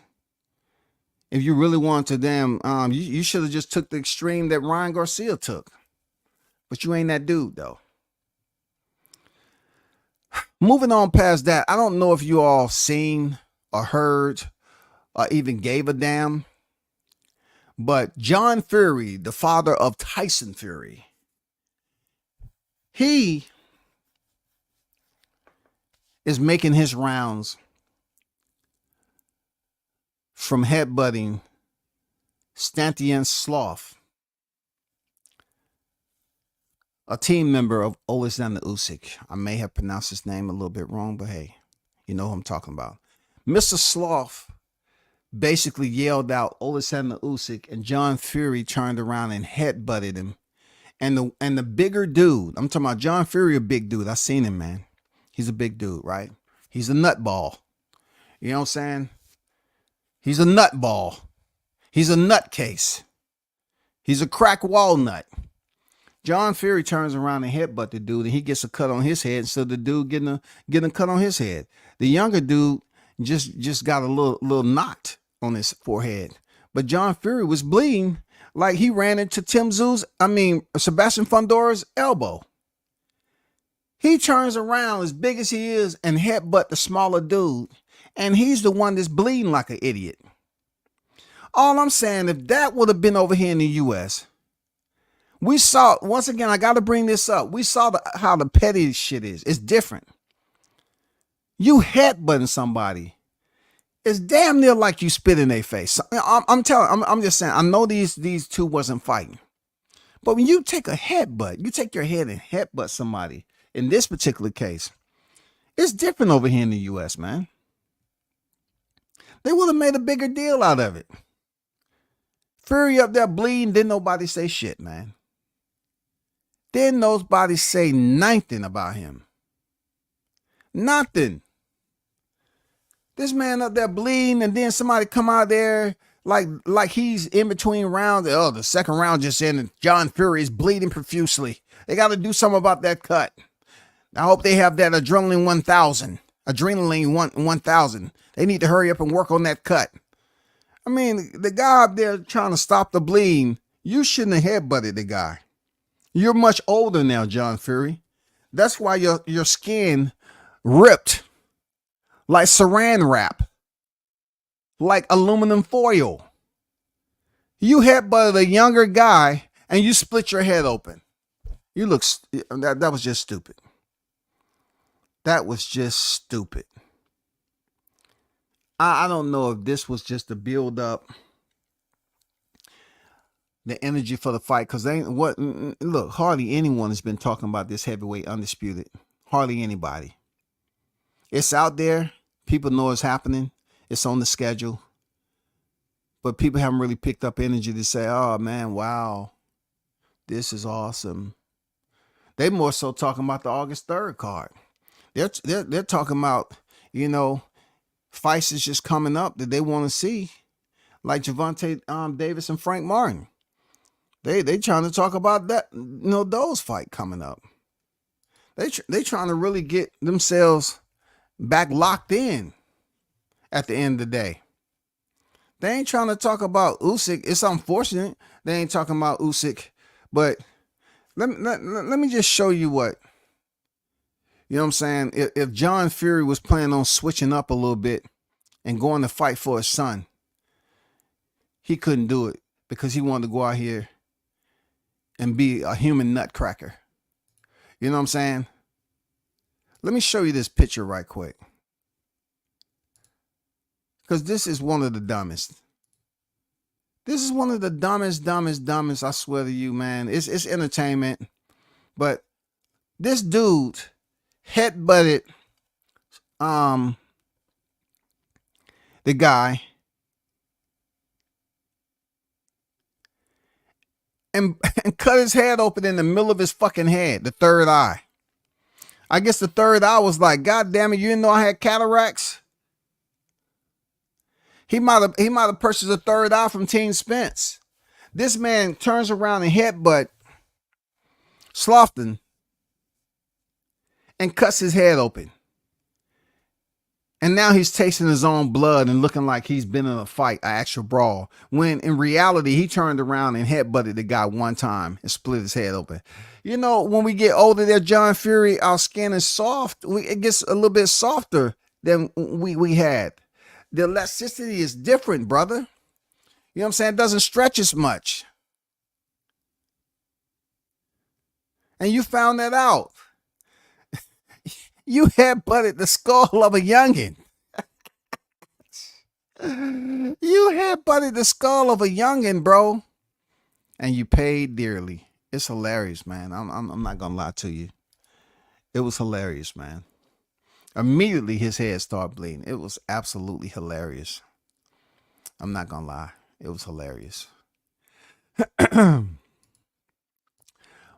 If you really wanted to you should have just took the extreme that Ryan Garcia took. But you ain't that dude, though. Moving on past that, I don't know if you all seen or heard or even gave a damn, but John Fury, the father of Tyson Fury, he is making his rounds from headbutting Stantian Sloth, a team member of Alexander Usyk. I may have pronounced his name a little bit wrong, but hey, you know who I'm talking about. Mr. Sloth basically yelled out Alexander Usyk, and John Fury turned around and headbutted him. And the bigger dude, I'm talking about John Fury, a big dude. I seen him, man. He's a big dude, right? He's a nutball. You know what I'm saying? He's a nutball. He's a nutcase. He's a crack walnut. John Fury turns around and headbutt the dude, and he gets a cut on his head instead of the dude getting a cut on his head. The younger dude just got a little knot on his forehead. But John Fury was bleeding like he ran into Sebastian Fundora's elbow. He turns around as big as he is and headbutt the smaller dude, and he's the one that's bleeding like an idiot. All I'm saying, if that would have been over here in the U.S., we saw, once again, I got to bring this up. We saw how the petty shit is. It's different. You headbutting somebody, it's damn near like you spit in their face. I'm just saying, I know these two wasn't fighting. But when you take a headbutt, you take your head and headbutt somebody, in this particular case, it's different over here in the U.S., man. They would have made a bigger deal out of it. Fury up there bleeding, didn't nobody say shit, man. Didn't nobody say nothing about him. Nothing. This man up there bleeding, and then somebody come out there like he's in between rounds. Oh, the second round just ended. John Fury is bleeding profusely. They got to do something about that cut. I hope they have that adrenaline 1000. Adrenaline 1000. They need to hurry up and work on that cut. I mean, the guy up there trying to stop the bleeding, you shouldn't have headbutted the guy. You're much older now, John Fury. That's why your skin ripped like saran wrap, like aluminum foil. You headbutted a younger guy and you split your head open. You look, that was just stupid. That was just stupid. I don't know if this was just to build up the energy for the fight, because look, hardly anyone has been talking about this heavyweight undisputed. Hardly anybody. It's out there. People know it's happening. It's on the schedule. But people haven't really picked up energy to say, oh man, wow, this is awesome. They more so talking about the August 3rd card. They're talking about, fights is just coming up that they want to see. like Javante Davis and Frank Martin. They trying to talk about that, those fight coming up. They trying to really get themselves back locked in at the end of the day. They ain't trying to talk about Usyk. It's unfortunate they ain't talking about Usyk, but let me just show you what. You know what I'm saying? If John Fury was planning on switching up a little bit and going to fight for his son, he couldn't do it because he wanted to go out here and be a human nutcracker. You know what I'm saying? Let me show you this picture right quick. Because this is one of the dumbest. This is one of the dumbest, I swear to you, man. It's entertainment. But this dude headbutted the guy and cut his head open in the middle of his fucking head, the third eye. I guess the third eye was like, God damn it, you didn't know I had cataracts? He might have purchased a third eye from Team Spence. This man turns around and headbutt Slaughton and cuts his head open. And now he's tasting his own blood and looking like he's been in a fight, an actual brawl. When in reality, he turned around and headbutted the guy one time and split his head open. You know, when we get older there, John Fury, our skin is soft. It gets a little bit softer than we had. The elasticity is different, brother. You know what I'm saying? It doesn't stretch as much. And you found that out. You headbutted the skull of a youngin'. You headbutted the skull of a youngin', bro. And you paid dearly. It's hilarious, man. I'm not gonna lie to you. It was hilarious, man. Immediately his head started bleeding. It was absolutely hilarious. I'm not gonna lie. It was hilarious.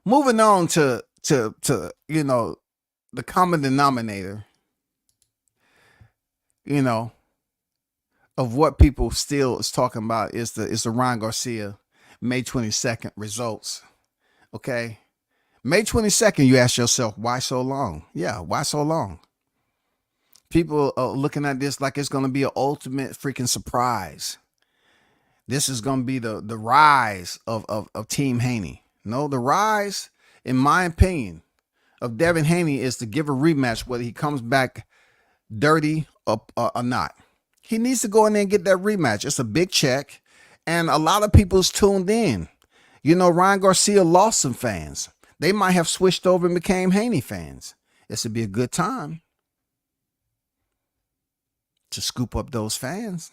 Moving on to the common denominator, of what people still is talking about is the Ryan Garcia May 22nd results. Okay. May 22nd, you ask yourself, why so long? Yeah, why so long? People are looking at this like it's going to be an ultimate freaking surprise. This is going to be the rise of Team Haney. No, the rise, in my opinion, of Devin Haney is to give a rematch, whether he comes back dirty or not. He needs to go in there and get that rematch. It's a big check, and a lot of people's tuned in. Ryan Garcia lost some fans. They might have switched over and became Haney fans. This would be a good time to scoop up those fans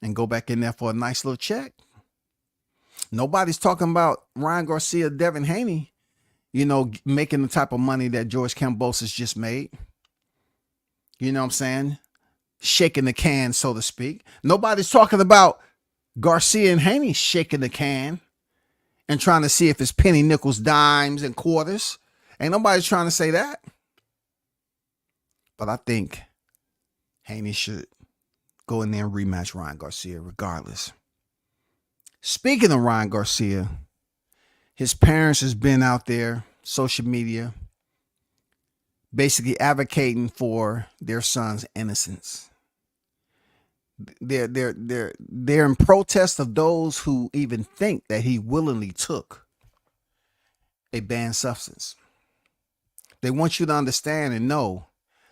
and go back in there for a nice little check. Nobody's talking about Ryan Garcia, Devin Haney, making the type of money that George Kambozo's just made. You know what I'm saying? Shaking the can, so to speak. Nobody's talking about Garcia and Haney shaking the can and trying to see if it's penny, nickels, dimes, and quarters. Ain't nobody trying to say that. But I think Haney should go in there and rematch Ryan Garcia regardless. Speaking of Ryan Garcia, his parents has been out there, social media, basically advocating for their son's innocence. They're in protest of those who even think that he willingly took a banned substance. They want you to understand and know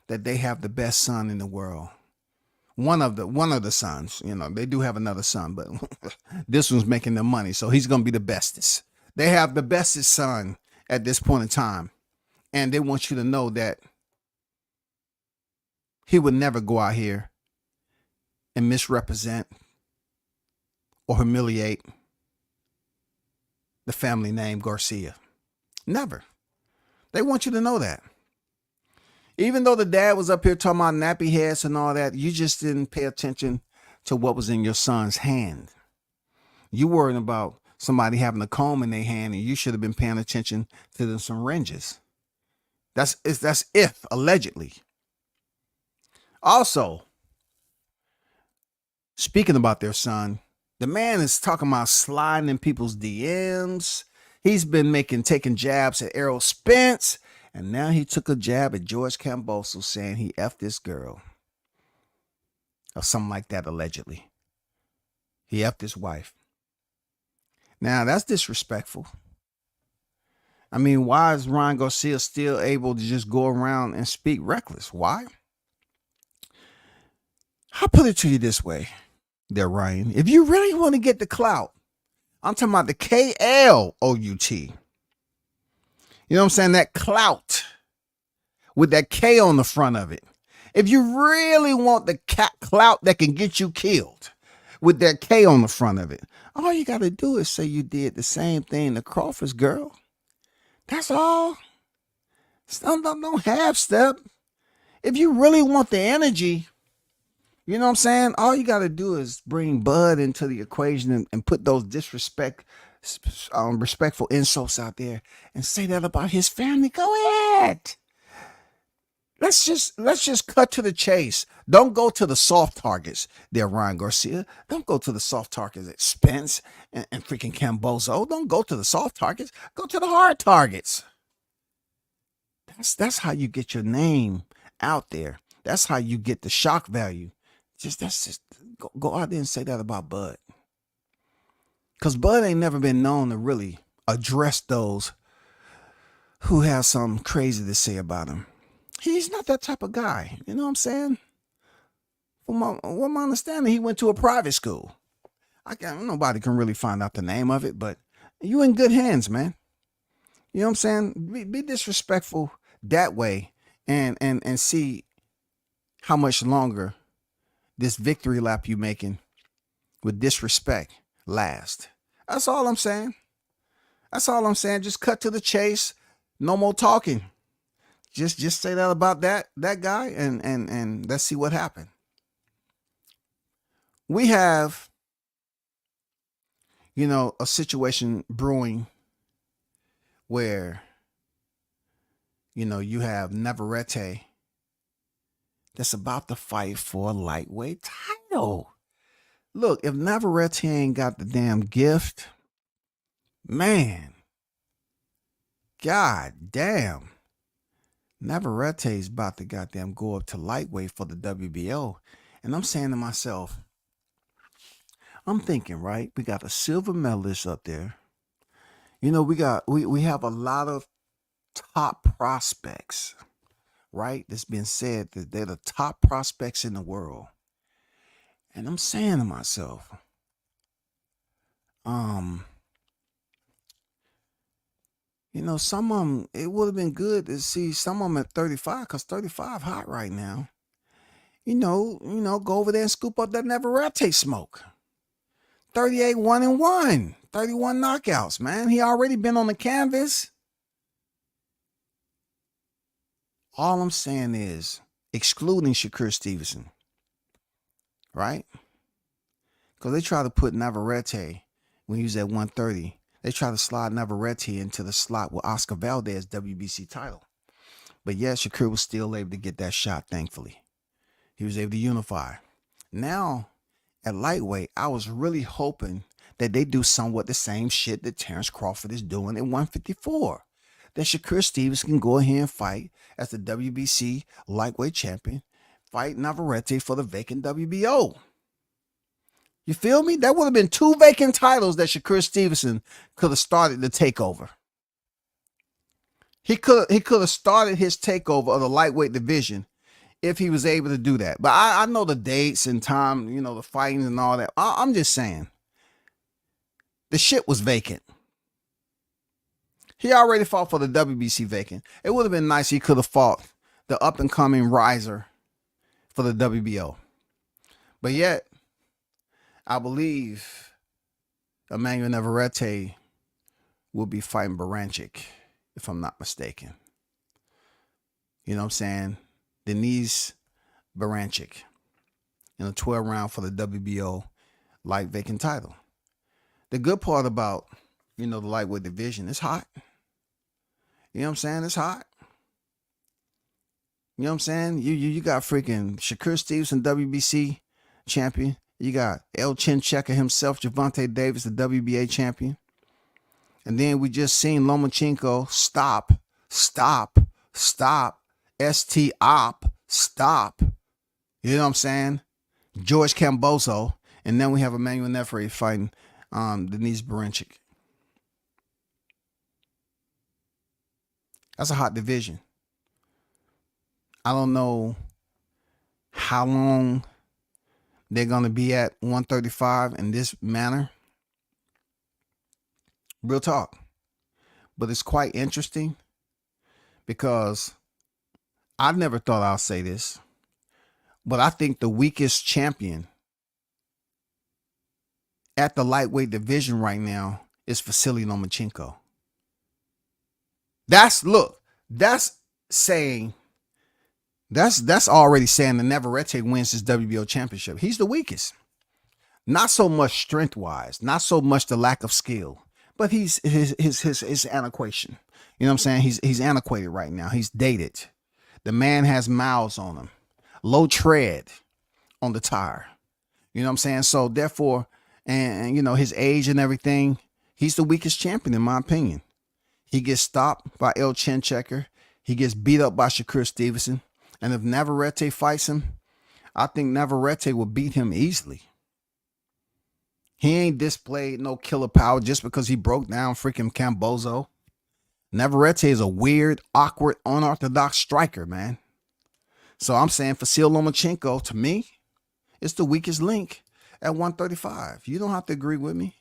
that they have the best son in the world. One of the sons, they do have another son, but this one's making them money, so he's gonna be the bestest. They have the bestest son at this point in time, and they want you to know that he would never go out here and misrepresent or humiliate the family name Garcia. Never. They want you to know that. Even though the dad was up here talking about nappy heads and all that, you just didn't pay attention to what was in your son's hand. You worried about somebody having a comb in their hand, and you should have been paying attention to the syringes. That's if, allegedly. Also, Speaking about their son, the man is talking about sliding in people's DMs. He's been taking jabs at Errol Spence, and now he took a jab at George Kambozo, saying he effed this girl or something like that, allegedly. He effed his wife. Now, that's disrespectful. I mean, why is Ryan Garcia still able to just go around and speak reckless? Why? I'll put it to you this way, there, Ryan. If you really want to get the clout, I'm talking about the KLOUT. You know what I'm saying? That clout with that K on the front of it. If you really want the clout that can get you killed with that K on the front of it, all you got to do is say you did the same thing to Crawford's girl. That's all. Don't half step. If you really want the energy, you know what I'm saying? All you got to do is bring Bud into the equation and put those respectful insults out there and say that about his family. Go ahead. Let's just cut to the chase. Don't go to the soft targets there, Ryan Garcia. Don't go to the soft targets at Spence and freaking Kambozo. Don't go to the soft targets. Go to the hard targets. That's how you get your name out there. That's how you get the shock value. Go out there and say that about Bud. Because Bud ain't never been known to really address those who have something crazy to say about him. He's not that type of guy. You know what I'm saying? From my understanding, he went to a private school. Nobody can really find out the name of it, but you in good hands, man. You know what I'm saying? Be disrespectful that way and see how much longer this victory lap you making with disrespect last. That's all I'm saying. That's all I'm saying. Just cut to the chase. No more talking. Just say that about that guy and let's see what happened. We have, a situation brewing where, you have Navarrete that's about to fight for a lightweight title. Look, if Navarrete ain't got the damn gift, man, god damn. Navarrete's about to goddamn go up to lightweight for the WBO. And I'm saying to myself, I'm thinking, right? We got a silver medalist up there. We have a lot of top prospects, right? That's been said that they're the top prospects in the world. And I'm saying to myself, some of them, it would have been good to see some of them at 35, because 35 hot right now. Go over there and scoop up that Navarrete smoke. 38 1-1, 31 knockouts, man. He already been on the canvas. All I'm saying is, excluding Shakur Stevenson, right? Because they try to put Navarrete, when he was at 130, they try to slide Navarrete into the slot with Oscar Valdez WBC title. But yeah, Shakur was still able to get that shot, thankfully. He was able to unify. Now, at lightweight, I was really hoping that they do somewhat the same shit that Terrence Crawford is doing at 154. That Shakur Stevens can go ahead and fight as the WBC lightweight champion, fight Navarrete for the vacant WBO. You feel me? That would have been 2 vacant titles that Shakur Stevenson could have started the takeover. He could have started his takeover of the lightweight division if he was able to do that. But I know the dates and time, the fighting and all that. I'm just saying, the shit was vacant. He already fought for the WBC vacant. It would have been nice he could have fought the up-and-coming riser for the WBO. But yet, I believe Emmanuel Navarrete will be fighting Baranchik, if I'm not mistaken. You know what I'm saying? Denise Baranchik in a 12 round for the WBO light vacant title. The good part about, the lightweight division, it's hot. You know what I'm saying? It's hot. You know what I'm saying? You got freaking Shakur Stevenson, WBC champion. You got El Chin Checker himself, Gervonta Davis, the WBA champion. And then we just seen Lomachenko stop, ST-OP, stop. You know what I'm saying? George Kambozo. And then we have Emmanuel Neferi fighting Denise Berinchik. That's a hot division. I don't know how long they're going to be at 135 in this manner. Real talk. But it's quite interesting because I never thought I'll say this, but I think the weakest champion at the lightweight division right now is Vasily Lomachenko. That's already saying that Navarrete wins his WBO championship. He's the weakest. Not so much strength-wise, not so much the lack of skill, but he's his antiquation. You know what I'm saying? He's antiquated right now. He's dated. The man has miles on him. Low tread on the tire. You know what I'm saying? So therefore, and you know, his age and everything, he's the weakest champion in my opinion. He gets stopped by El Chin Checker. He gets beat up by Shakur Stevenson. And if Navarrete fights him, I think Navarrete will beat him easily. He ain't displayed no killer power just because he broke down freaking Kambozo. Navarrete is a weird, awkward, unorthodox striker, man. So I'm saying Vasily Lomachenko, to me, is the weakest link at 135. You don't have to agree with me.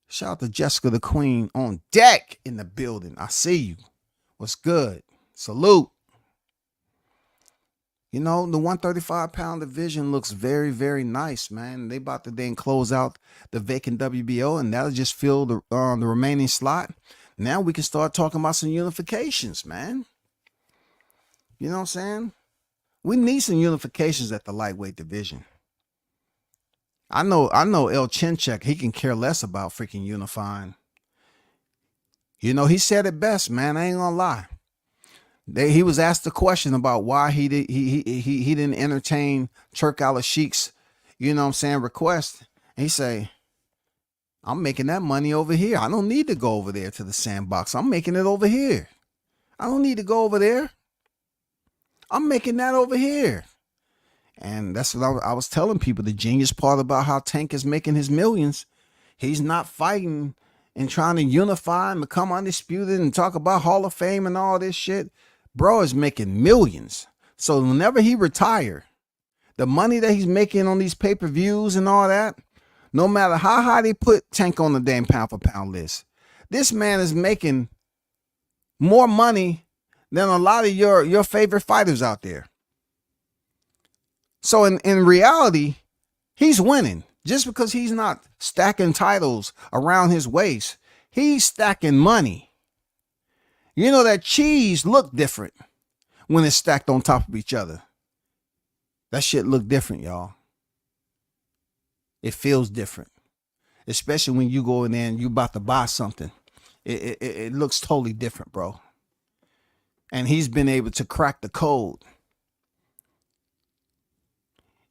Shout out to Jessica the Queen on deck in the building. I see you. What's good? Salute. You know, the 135-pound division looks very, very nice, man. They about to then close out the vacant WBO, and that'll just fill the remaining slot. Now we can start talking about some unifications, man. You know what I'm saying? We need some unifications at the lightweight division. I know El Chinchek, he can care less about freaking unifying. You know, he said it best, man. I ain't gonna lie. He was asked the question about why he didn't entertain Turk Al-Ashik's, you know what I'm saying, request. And he say, I'm making that money over here. I don't need to go over there to the sandbox. I'm making it over here. I don't need to go over there. I'm making that over here. And that's what I was telling people. The genius part about how Tank is making his millions. He's not fighting and trying to unify and become undisputed and talk about Hall of Fame and all this shit. Bro is making millions. So whenever he retire, the money that he's making on these pay-per-views and all that, no matter how high they put Tank on the damn pound-for-pound list, this man is making more money than a lot of your favorite fighters out there. So in reality, he's winning. Just because he's not stacking titles around his waist, he's stacking money. You know that cheese look different when it's stacked on top of each other. That shit look different, y'all. It feels different. Especially when you go in there and you about to buy something. It looks totally different, bro. And he's been able to crack the code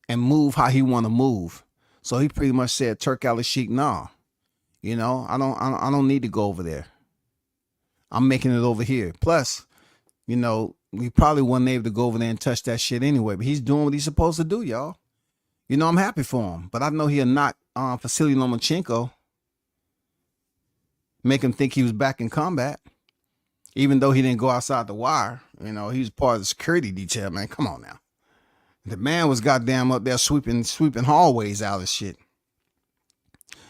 and move how he want to move. So he pretty much said, Turk Al-Ashik, nah. You know, I don't need to go over there. I'm making it over here. Plus, you know, we probably wasn't able to go over there and touch that shit anyway. But he's doing what he's supposed to do, y'all. You know, I'm happy for him. But I know he'll knock Vasily Lomachenko. Make him think he was back in combat. Even though he didn't go outside the wire. You know, he was part of the security detail, man. Come on now. The man was goddamn up there sweeping hallways out of shit.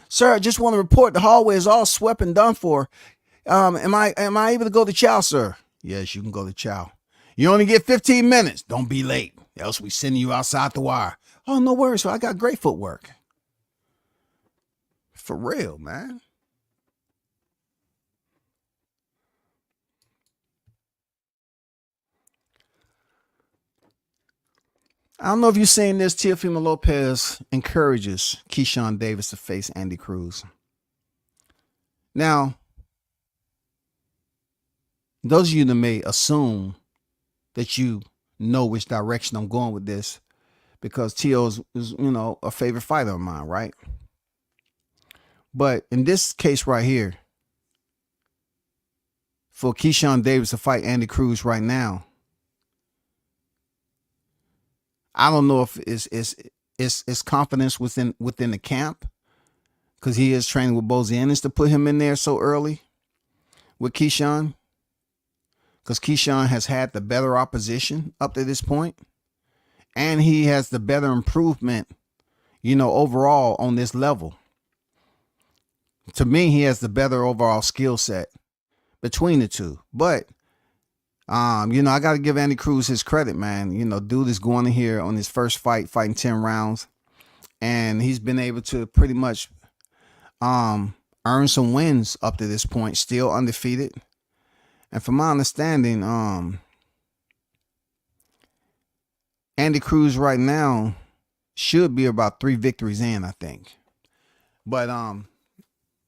Sir, I just want to report the hallway is all swept and done for. Am I able to go to chow, sir? Yes, you can go to chow. You only get 15 minutes. Don't be late. Else we send you outside the wire. Oh, no worries. So I got great footwork. For real, man. I don't know if you've seen this. Teofimo Lopez encourages Keyshawn Davis to face Andy Cruz. Now, those of you that may assume that you know which direction I'm going with this, because Tszyu is, you know, a favorite fighter of mine, right? But in this case right here, for Keyshawn Davis to fight Andy Cruz right now, I don't know if it's confidence within the camp, because he is training with Bozianis to put him in there so early with Keyshawn, because Keyshawn has had the better opposition up to this point, and he has the better improvement, you know, overall on this level. To me, he has the better overall skill set between the two. But you know, I got to give Andy Cruz his credit, man. You know, dude is going in here on his first fight, fighting 10 rounds, and he's been able to pretty much earn some wins up to this point, still undefeated. And from my understanding, Andy Cruz right now should be about 3 victories in, I think. But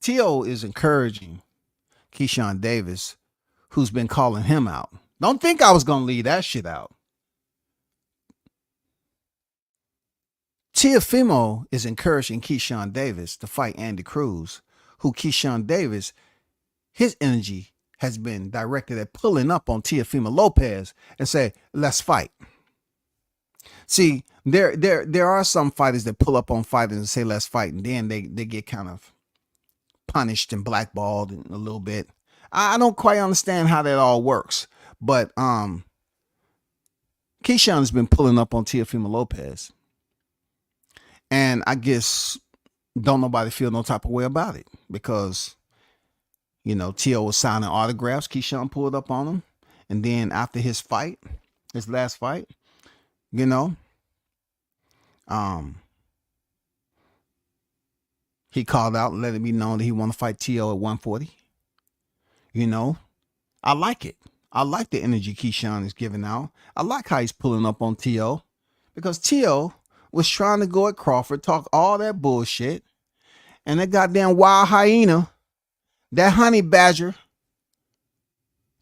Tszyu is encouraging Keyshawn Davis, who's been calling him out. Don't think I was going to leave that shit out. Tszyu is encouraging Keyshawn Davis to fight Andy Cruz, who Keyshawn Davis, his energy has been directed at pulling up on Teofimo Lopez and say, let's fight. See, there are some fighters that pull up on fighters and say, let's fight, and then they get kind of punished and blackballed a little bit. I don't quite understand how that all works, but Keyshawn has been pulling up on Teofimo Lopez, and I guess don't nobody feel no type of way about it, because, you know, Tszyu was signing autographs. Keyshawn pulled up on him, and then after his fight, his last fight, you know, he called out and let it be known that he want to fight Tszyu at 140. You know, I like it. I like the energy Keyshawn is giving out. I like how he's pulling up on Tszyu, because Tszyu was trying to go at Crawford, talk all that bullshit, and that goddamn wild hyena, that honey badger,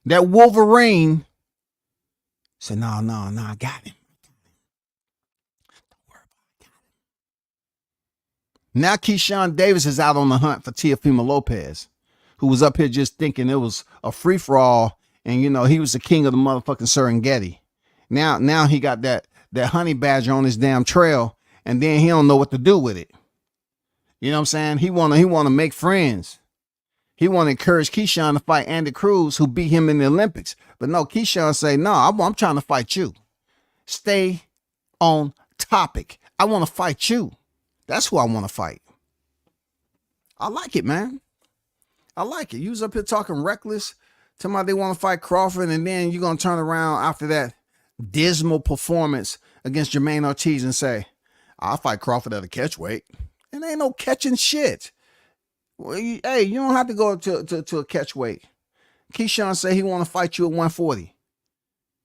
that Wolverine said, no, I got him. Now Keyshawn Davis is out on the hunt for Teofimo Lopez, who was up here just thinking it was a free-for-all, and, you know, he was the king of the motherfucking Serengeti. Now he got that honey badger on his damn trail, and then he don't know what to do with it. You know what I'm saying? He wanna make friends. He want to encourage Keyshawn to fight Andy Cruz, who beat him in the Olympics. But no, Keyshawn say, no, I'm trying to fight you. Stay on topic. I want to fight you. That's who I want to fight. I like it, man. I like it. You was up here talking reckless. Tell me they want to fight Crawford, and then you're going to turn around after that dismal performance against Jermaine Ortiz and say, I'll fight Crawford at a catch weight. And ain't no catching shit. Well, you don't have to go to a catch weight. Keyshawn say he want to fight you at 140.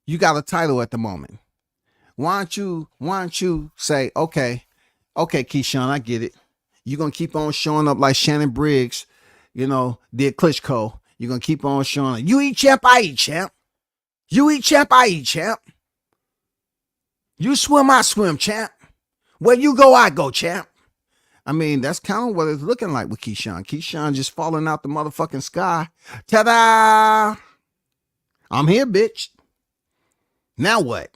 You got a title at the moment. Why don't you say, okay, Keyshawn, I get it. You're going to keep on showing up like Shannon Briggs, you know, did Klitschko. You're going to keep on showing up. You eat champ, I eat champ. You eat champ, I eat champ. You swim, I swim, champ. Where you go, I go, champ. I mean, that's kind of what it's looking like with Keyshawn. Keyshawn just falling out the motherfucking sky. Ta-da! I'm here, bitch. Now what?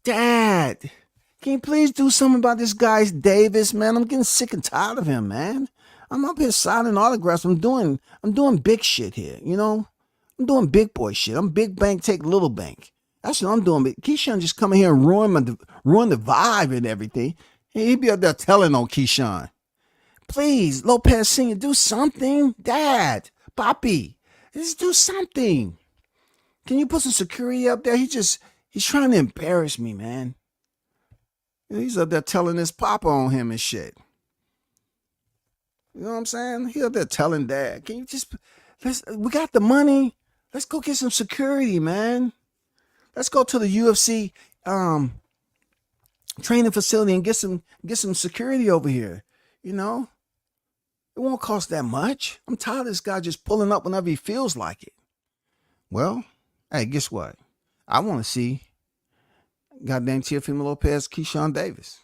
Dad, can you please do something about this guy Davis, man? I'm getting sick and tired of him, man. I'm up here signing autographs. I'm doing big shit here, you know? I'm doing big boy shit. I'm big bank, take little bank. That's what I'm doing. But Keyshawn just come in here and ruin the vibe and everything. He'd be up there telling on Keyshawn. Please, Lopez Sr., do something. Dad, Papi, just do something. Can you put some security up there? He's trying to embarrass me, man. He's up there telling his papa on him and shit. You know what I'm saying? He up there telling Dad, can you just, we got the money. Let's go get some security, man. Let's go to the UFC training facility and get some security over here. You know, it won't cost that much. I'm tired of this guy just pulling up whenever he feels like it. Well, hey, guess what? I want to see Goddamn Teofimo Lopez, Keyshawn Davis.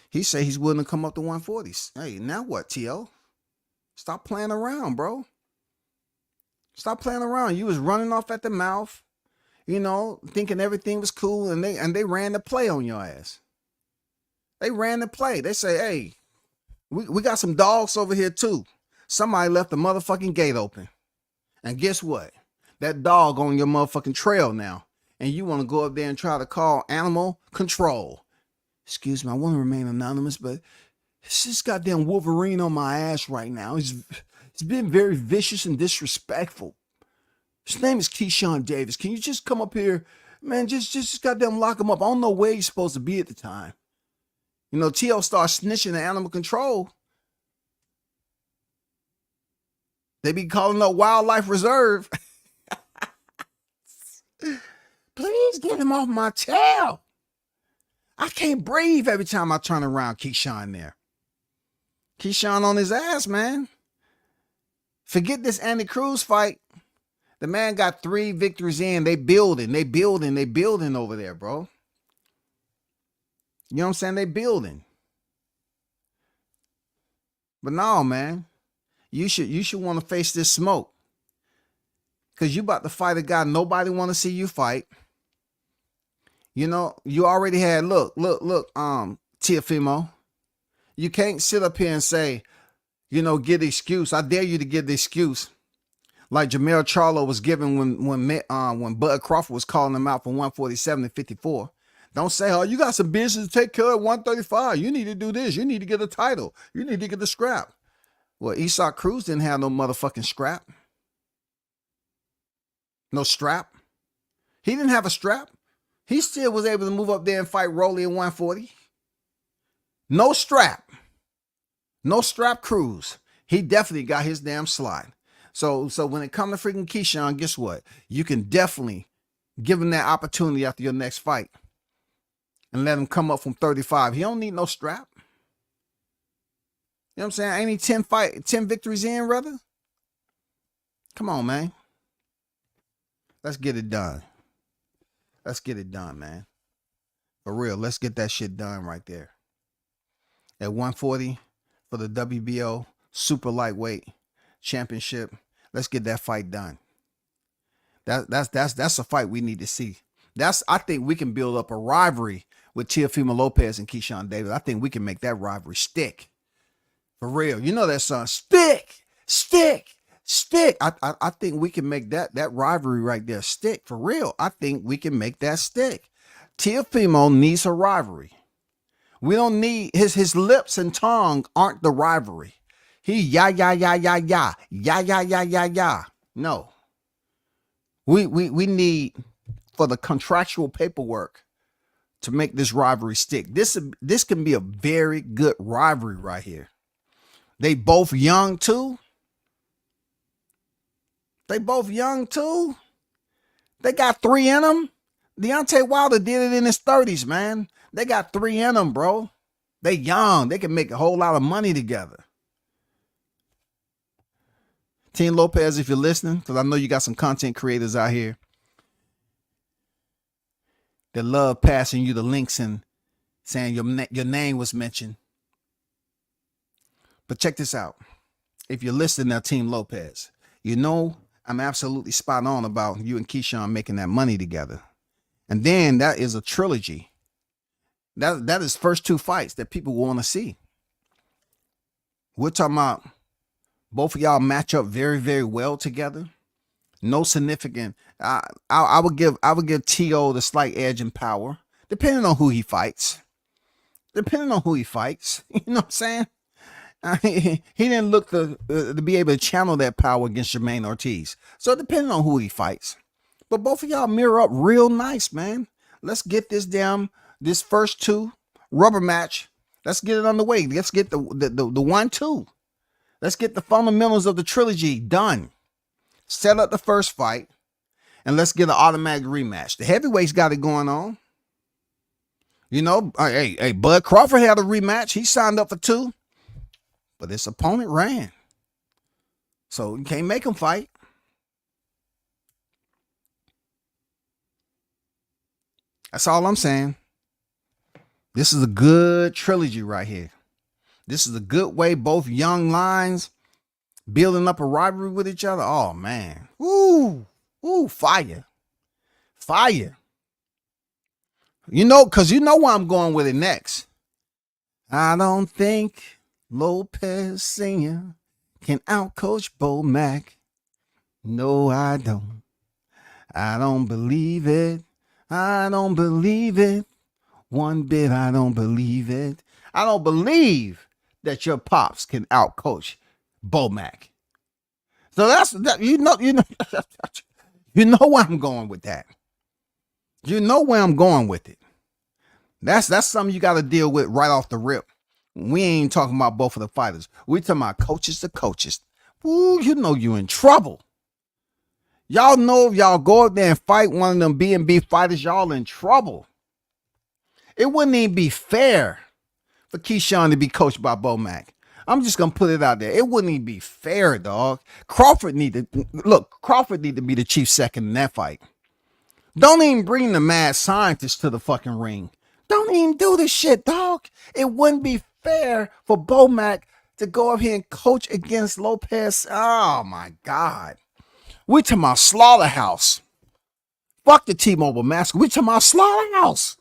He said he's willing to come up to 140s. Hey, now what, T.O.? Stop playing around, bro. Stop playing around. You was running off at the mouth, you know, thinking everything was cool, and they ran the play on your ass. They ran the play. They say, hey, we got some dogs over here too. Somebody left the motherfucking gate open. And guess what? That dog on your motherfucking trail now. And you want to go up there and try to call animal control. Excuse me, I want to remain anonymous, but it's this goddamn Wolverine on my ass right now. He's been very vicious and disrespectful. His name is Keyshawn Davis. Can you just come up here? Man, just goddamn lock him up. I don't know where he's supposed to be at the time. You know, T.O. starts snitching at animal control. They be calling up wildlife reserve. Please get him off my tail. I can't breathe every time I turn around. Keyshawn there. Keyshawn on his ass, man. Forget this Andy Cruz fight. The man got 3 victories in. They building over there, bro. You know what I'm saying? They building. But no, man. You should want to face this smoke. Because you about to fight a guy nobody want to see you fight. You know, you already had, look, Teofimo. You can't sit up here and say, you know, get the excuse. I dare you to give the excuse. Like Jermell Charlo was given when Bud Crawford was calling him out for 147 and 54. Don't say, oh, you got some business to take care of 135. You need to do this. You need to get a title. You need to get the scrap. Well, Isaac Cruz didn't have no motherfucking scrap. No strap. He didn't have a strap. He still was able to move up there and fight Rolly at 140. No strap. No strap Cruz. He definitely got his damn slide. So when it comes to freaking Keyshawn, guess what? You can definitely give him that opportunity after your next fight and let him come up from 35. He don't need no strap. You know what I'm saying? Ain't he 10 victories in, brother? Come on, man. Let's get it done. Let's get it done, man. For real, let's get that shit done right there. At 140 for the WBO super lightweight championship. Let's get that fight done. That's a fight we need to see. I think we can build up a rivalry with Teofimo Lopez and Keyshawn Davis. I think we can make that rivalry stick. For real. You know that song, stick. I think we can make that rivalry right there stick. For real. I think we can make that stick. Teofimo needs a rivalry. We don't need his lips and tongue aren't the rivalry. He ya. No. We need for the contractual paperwork to make this rivalry stick. This can be a very good rivalry right here. They both young too. They got 3 in them. Deontay Wilder did it in his 30s, man. They got 3 in them, bro. They young. They can make a whole lot of money together. Team Lopez, if you're listening, because I know you got some content creators out here that love passing you the links and saying your name was mentioned. But check this out. If you're listening now, Team Lopez, you know I'm absolutely spot on about you and Keyshawn making that money together. And then that is a trilogy. That is first 2 fights that people want to see. We're talking about both of y'all match up very, very well together. No significant. I would give T.O. the slight edge in power, depending on who he fights. You know what I'm saying? He didn't look to be able to channel that power against Jermaine Ortiz. So depending on who he fights. But both of y'all mirror up real nice, man. Let's get this first 2 rubber match. Let's get it underway. Let's get the 1-2. Let's get the fundamentals of the trilogy done. Set up the first fight. And let's get an automatic rematch. The heavyweights got it going on. You know, hey, Bud Crawford had a rematch. He signed up for 2. But his opponent ran. So you can't make him fight. That's all I'm saying. This is a good trilogy right here. This is a good way, both young lines building up a rivalry with each other. Oh, man. Ooh, fire. Fire. Because you know where I'm going with it next. I don't think Lopez Sr. can outcoach Bo Mack. No, I don't. I don't believe it. I don't believe it. One bit, I don't believe it. I don't believe that your pops can outcoach Bo Mack. So you know where I'm going with that. You know where I'm going with it. That's something you got to deal with right off the rip. We ain't talking about both of the fighters. We talking about coaches to coaches. Ooh, you know you in trouble. Y'all know if y'all go up there and fight one of them B&B fighters, y'all in trouble. It wouldn't even be fair for Keyshawn to be coached by Bo Mack. I'm just gonna put it out there. It wouldn't even be fair, dog. Crawford need to be the chief second in that fight. Don't even bring the mad scientist to the fucking ring. Don't even do this shit, dog. It wouldn't be fair for Bo Mack to go up here and coach against Lopez. Oh my God. We talking about slaughterhouse. Fuck the T-Mobile mask. We talking about slaughterhouse.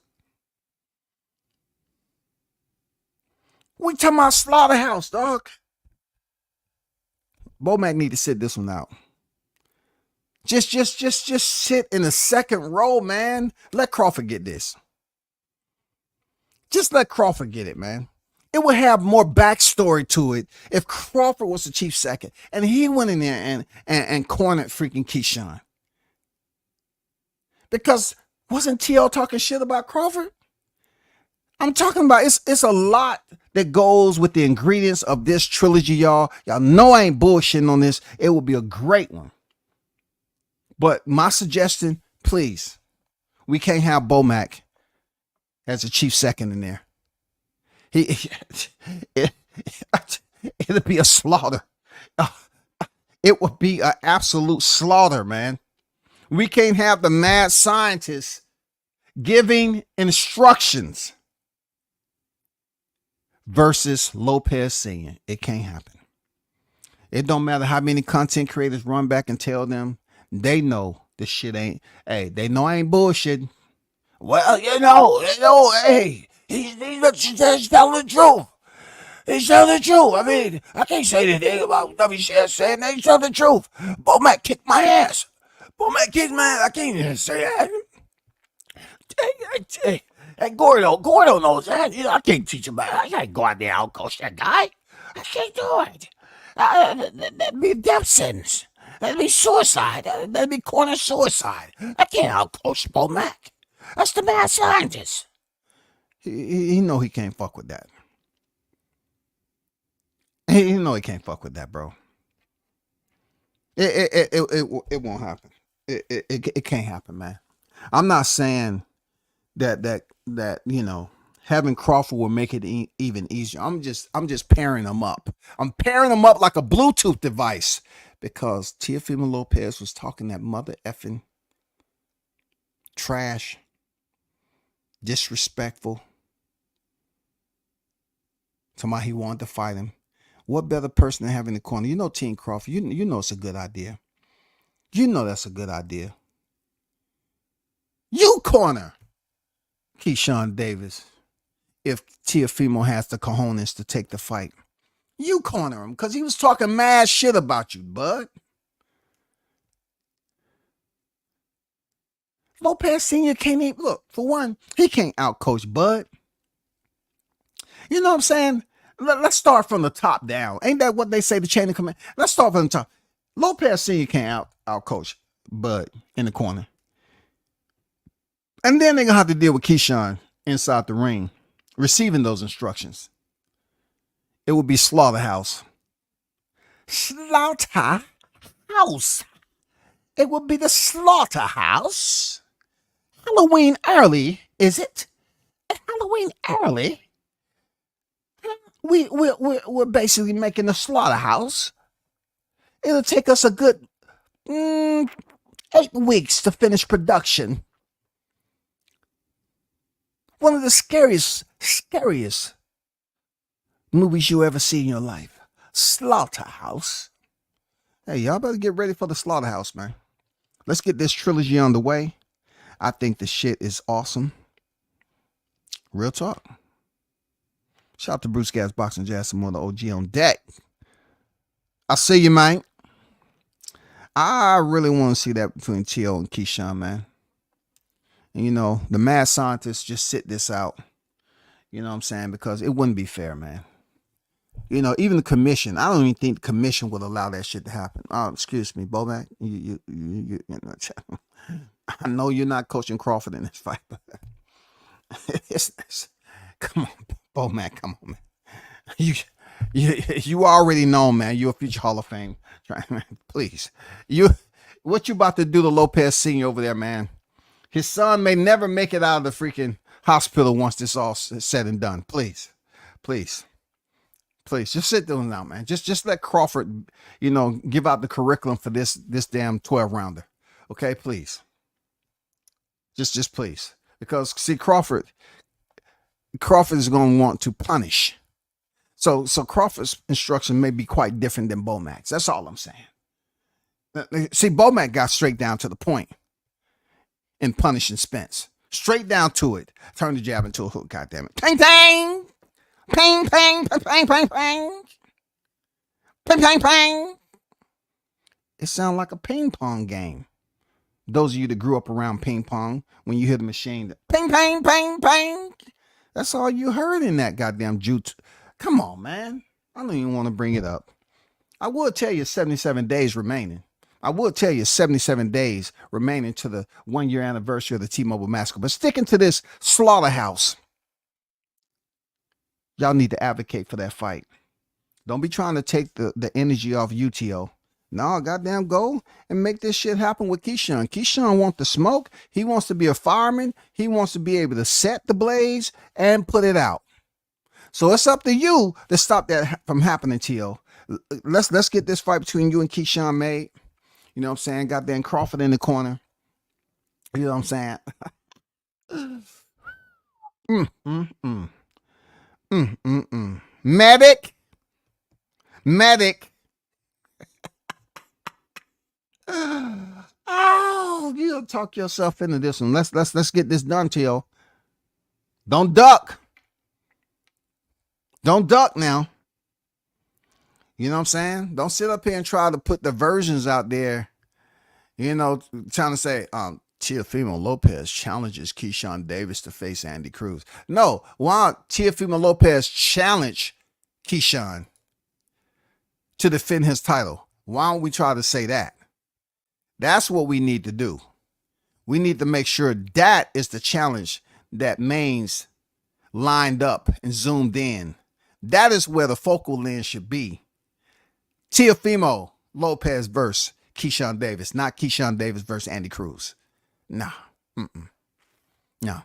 We talking about slaughterhouse, dog. Bo Mack need to sit this one out. Just sit in the second row, man. Let Crawford get this. Just let Crawford get it, man. It would have more backstory to it if Crawford was the chief second and he went in there and cornered freaking Keyshawn. Because wasn't T.O. talking shit about Crawford? I'm talking about it's a lot that goes with the ingredients of this trilogy, y'all. Y'all know I ain't bullshitting on this. It will be a great one. But my suggestion, please, we can't have Bo Mack as a chief second in there. It'll be a slaughter. It would be an absolute slaughter, man. We can't have the mad scientist giving instructions versus Lopez Sr. It can't happen. It don't matter how many content creators run back and tell them. They know this shit ain't. Hey, they know I ain't bullshitting. Well, hey, he's telling the truth. He's telling the truth. I mean, I can't say anything about WCS saying that. He's telling the truth. Bo Mack kicked my ass. Bo Mack kicked my ass. I can't even say that. Hey, Gordo knows that. I can't teach him that. I can't go out there and outcoach that guy. I can't do it. That'd be a death sentence. That'd be suicide. That'd be corner suicide. I can't outcoach Bo Mack. That's the mad scientist. He know he can't fuck with that. He know he can't fuck with that, bro. It won't happen. It can't happen, man. I'm not saying that having Crawford will make it even easier. I'm just pairing them up. I'm pairing them up like a Bluetooth device because Teofimo Lopez was talking that mother effing trash, disrespectful. Somebody he wanted to fight him. What better person to have in the corner? You know, Team Crawford. You know it's a good idea. You know that's a good idea. You corner Keyshawn Davis if Teofimo has the cojones to take the fight. You corner him because he was talking mad shit about you, bud. Lopez Sr. can't even, look, for one, he can't outcoach Bud. You know what I'm saying? Let's start from the top down. Ain't that what they say, the chain of command? Let's start from the top. Lopez Sr. can't outcoach Bud in the corner. And then they're going to have to deal with Keyshawn inside the ring, receiving those instructions. It would be slaughterhouse. Slaughterhouse. It would be the slaughterhouse. Halloween early, is it? Halloween early? We're basically making a slaughterhouse. It'll take us a good 8 weeks to finish production. One of the scariest movies you ever see in your life. Slaughterhouse. Hey, y'all better get ready for the Slaughterhouse, man. Let's get this trilogy on the way. I think the shit is awesome. Real talk. Shout out to Bruce Gas Boxing Jazz, some more the OG on deck. I see you, man. I really want to see that between Tszyu and Keyshawn, man. And, you know, the mad scientists just sit this out. You know what I'm saying? Because it wouldn't be fair, man. You know, even the commission, I don't even think the commission would allow that shit to happen. Oh, excuse me, Bomac. You know, I know you're not coaching Crawford in this fight, but come on, Bomac, come on, man. You already know, man. You're a future Hall of Fame. Please. What you about to do to Lopez Sr. over there, man? His son may never make it out of the freaking hospital once this all said and done. Please. Please. Please. Just sit down now, man. Just let Crawford, you know, give out the curriculum for this damn 12-rounder. Okay, please. Just please. Because see, Crawford is going to want to punish. So Crawford's instruction may be quite different than Bomac's. That's all I'm saying. See, Bomac got straight down to the point in punishing Spence. Straight down to it. Turn the jab into a hook, goddammit. Ping, ping! Ping, ping, ping, ping, ping, ping. Ping, ping, ping. It sounds like a ping pong game. Those of you that grew up around ping pong, when you hear the machine, ping, ping, ping, ping. That's all you heard in that goddamn jutsu. Come on, man. I don't even want to bring it up. I will tell you 77 days remaining. I will tell you 77 days remaining to the 1-year anniversary of the T-Mobile massacre. But sticking to this Slaughterhouse, y'all need to advocate for that fight. Don't be trying to take the energy off UTO. No, goddamn, go and make this shit happen with Keyshawn. Keyshawn wants the smoke. He wants to be a fireman. He wants to be able to set the blaze and put it out. So it's up to you to stop that from happening, T.O. Let's get this fight between you and Keyshawn made. You know what I'm saying? Goddamn Crawford in the corner. You know what I'm saying? Medic. Oh, you'll talk yourself into this one. Let's get this done, T.O. Don't duck. Don't duck now. You know what I'm saying? Don't sit up here and try to put the versions out there, you know, trying to say, Teofimo Lopez challenges Keyshawn Davis to face Andy Cruz. No, why don't Teofimo Lopez challenge Keyshawn to defend his title? Why don't we try to say that? That's what we need to do. We need to make sure that is the challenge that Maine's lined up and zoomed in. That is where the focal lens should be. Teofimo Lopez versus Keyshawn Davis, not Keyshawn Davis versus Andy Cruz. Nah. No.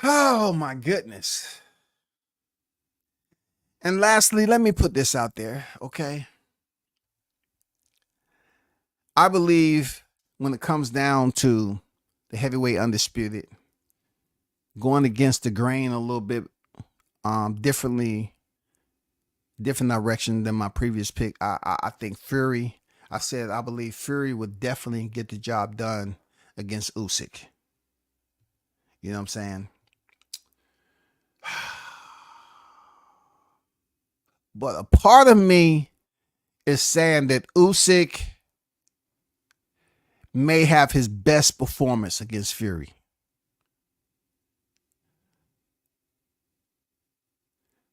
Oh, my goodness. And lastly, let me put this out there, okay? I believe when it comes down to the heavyweight undisputed, going against the grain a little bit different direction than my previous pick. I think Fury, I believe Fury would definitely get the job done against Usyk. You know what I'm saying? But a part of me is saying that Usyk may have his best performance against Fury.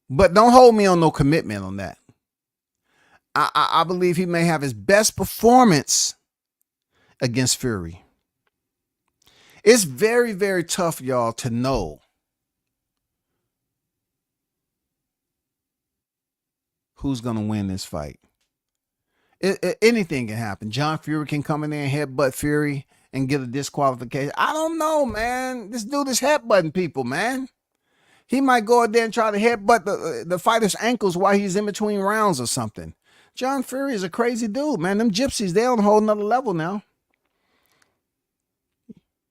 But don't hold me on no commitment on that. I believe he may have his best performance against Fury. It's very, very tough, y'all, to know who's going to win this fight. Anything can happen. John Fury can come in there and headbutt Fury and get a disqualification. I don't know, man. This dude is headbutting people, man. He might go out there and try to headbutt the fighter's ankles while he's in between rounds or something. John Fury is a crazy dude, man. Them gypsies, they on a whole nother level now.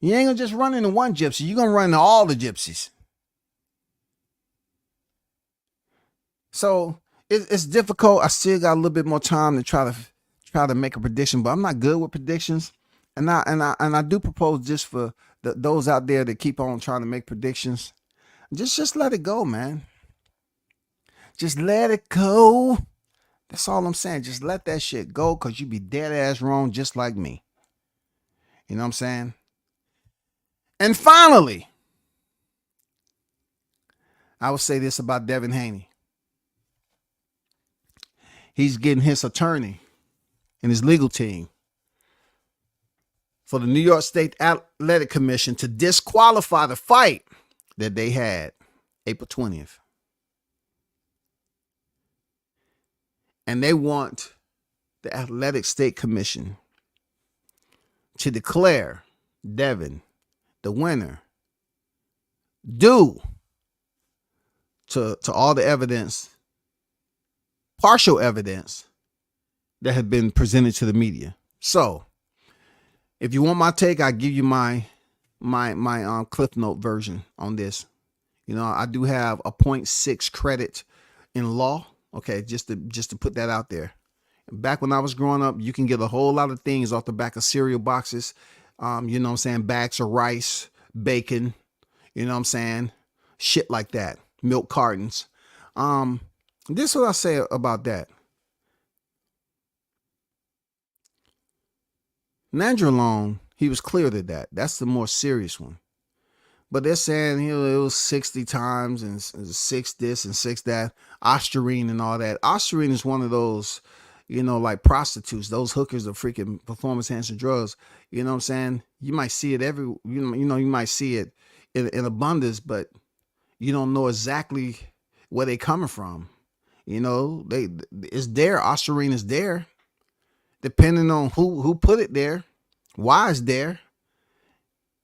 You ain't gonna just run into one gypsy. You're gonna run into all the gypsies. So it's difficult. I still got a little bit more time to try to make a prediction, but I'm not good with predictions. And I do propose just for those out there that keep on trying to make predictions, just let it go, man. Just let it go. That's all I'm saying. Just let that shit go, because you be dead ass wrong just like me. You know what I'm saying? And finally, I would say this about Devin Haney. He's getting his attorney and his legal team for the New York State Athletic Commission to disqualify the fight that they had April 20th. And they want the Athletic State Commission to declare Devin the winner due to all the evidence, partial evidence, that had been presented to the media. So, if you want my take, I give you my Cliff Note version on this. You know, I do have a 0.6 credit in law. Okay, just to put that out there. Back when I was growing up, you can get a whole lot of things off the back of cereal boxes. You know what I'm saying? Bags of rice, bacon, you know what I'm saying? Shit like that. Milk cartons. This is what I say about that. Nandrolone, he was clear to that. That's the more serious one. But they're saying, you know, it was 60 times and 6 this and 6 that. Ostarine and all that. Ostarine is one of those, you know, like prostitutes, those hookers of freaking performance enhancing drugs. You know what I'm saying? You might see it you might see it in abundance, but you don't know exactly where they coming from. You know, it's there. Ostarine is there. Depending on who put it there, why it's there.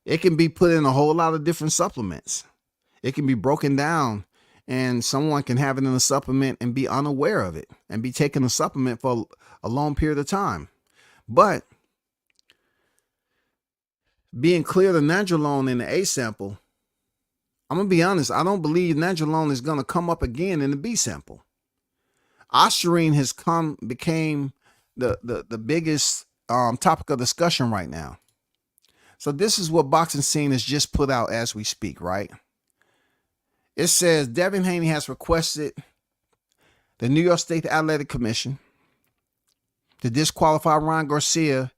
It can be put in a whole lot of different supplements. It can be broken down, and someone can have it in a supplement and be unaware of it and be taking a supplement for a long period of time. But being clear to nandrolone in the A sample, I'm going to be honest, I don't believe nandrolone is going to come up again in the B sample. Ostarine became the biggest topic of discussion right now. So this is what Boxing Scene has just put out as we speak, right? It says Devin Haney has requested the New York State Athletic Commission to disqualify Ryan Garcia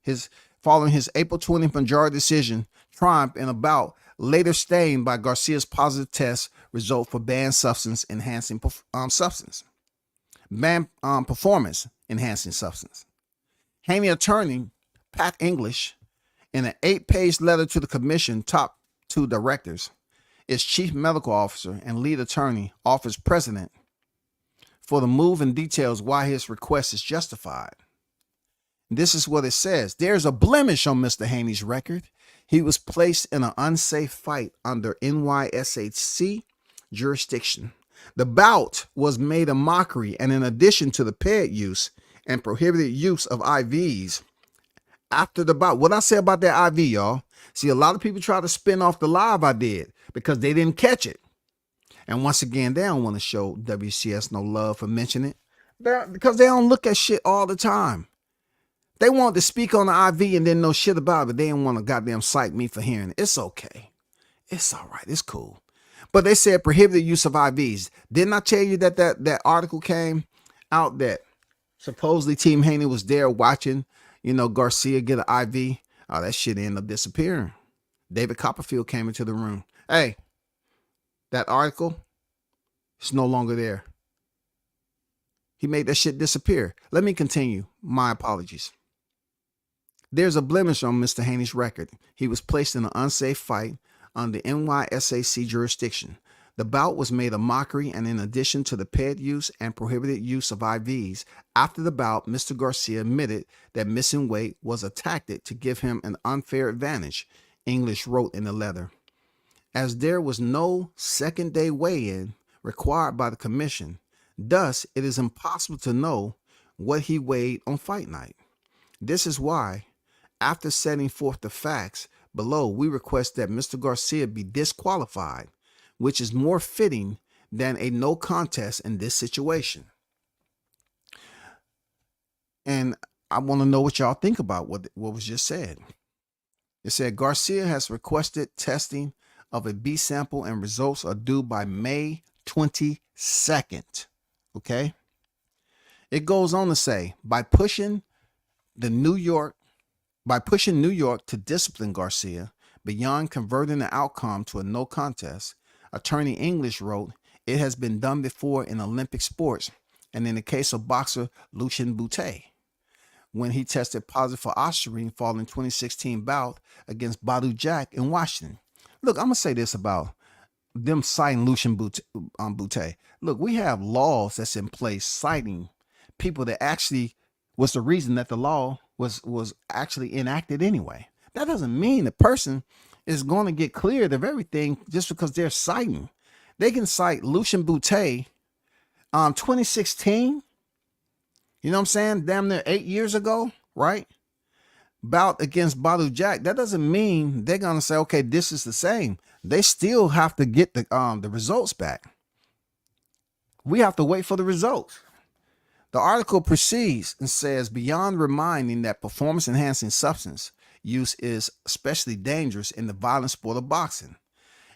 following his April 20th majority decision triumph in a bout later stained by Garcia's positive test result for banned substance enhancing banned performance enhancing substance. Haney attorney Pat English, in an 8-page letter to the commission top 2 directors, its chief medical officer and lead attorney, offers precedent for the move and details why his request is justified. This is what it says. There's a blemish on Mr. Haney's record. He was placed in an unsafe fight under NYSHC jurisdiction. The bout was made a mockery, and in addition to the paired use and prohibited use of IVs, after the bout, what I say about that IV, y'all. See, a lot of people try to spin off the live I did because they didn't catch it. And once again, they don't want to show WCS no love for mentioning it because they don't look at shit all the time. They want to speak on the IV and then know shit about it, but they didn't want to goddamn cite me for hearing it. It's okay. It's all right. It's cool. But they said prohibited use of IVs. Didn't I tell you that article came out that supposedly Team Haney was there watching, you know, Garcia get an IV? Oh, that shit ended up disappearing. David Copperfield came into the room. Hey, that article is no longer there. He made that shit disappear. Let me continue. My apologies. There's a blemish on Mr. Haney's record. He was placed in an unsafe fight under NYSAC jurisdiction. The bout was made a mockery, and in addition to the paired use and prohibited use of IVs, after the bout, Mr. Garcia admitted that missing weight was a tactic to give him an unfair advantage, English wrote in the letter. As there was no second-day weigh-in required by the commission, thus it is impossible to know what he weighed on fight night. This is why, after setting forth the facts, below, we request that Mr. Garcia be disqualified, which is more fitting than a no contest in this situation. And I want to know what y'all think about what was just said. It said Garcia has requested testing of a B sample and results are due by May 22nd. Okay. It goes on to say, by pushing New York to discipline Garcia beyond converting the outcome to a no contest, Attorney English wrote, it has been done before in Olympic sports and in the case of boxer Lucien Boutte, when he tested positive for ostarine following 2016 bout against Badu Jack in Washington. Look, I'm going to say this about them citing Lucien Boutte. Look, we have laws that's in place citing people that actually was the reason that the law was actually enacted anyway. That doesn't mean the person is going to get cleared of everything just because they're citing. They can cite Lucien Boutte 2016, you know what I'm saying? Damn near 8 years ago, right? Bout against Badu Jack. That doesn't mean they're going to say, okay, this is the same. They still have to get the results back. We have to wait for the results. The article proceeds and says, beyond reminding that performance-enhancing substance use is especially dangerous in the violent sport of boxing,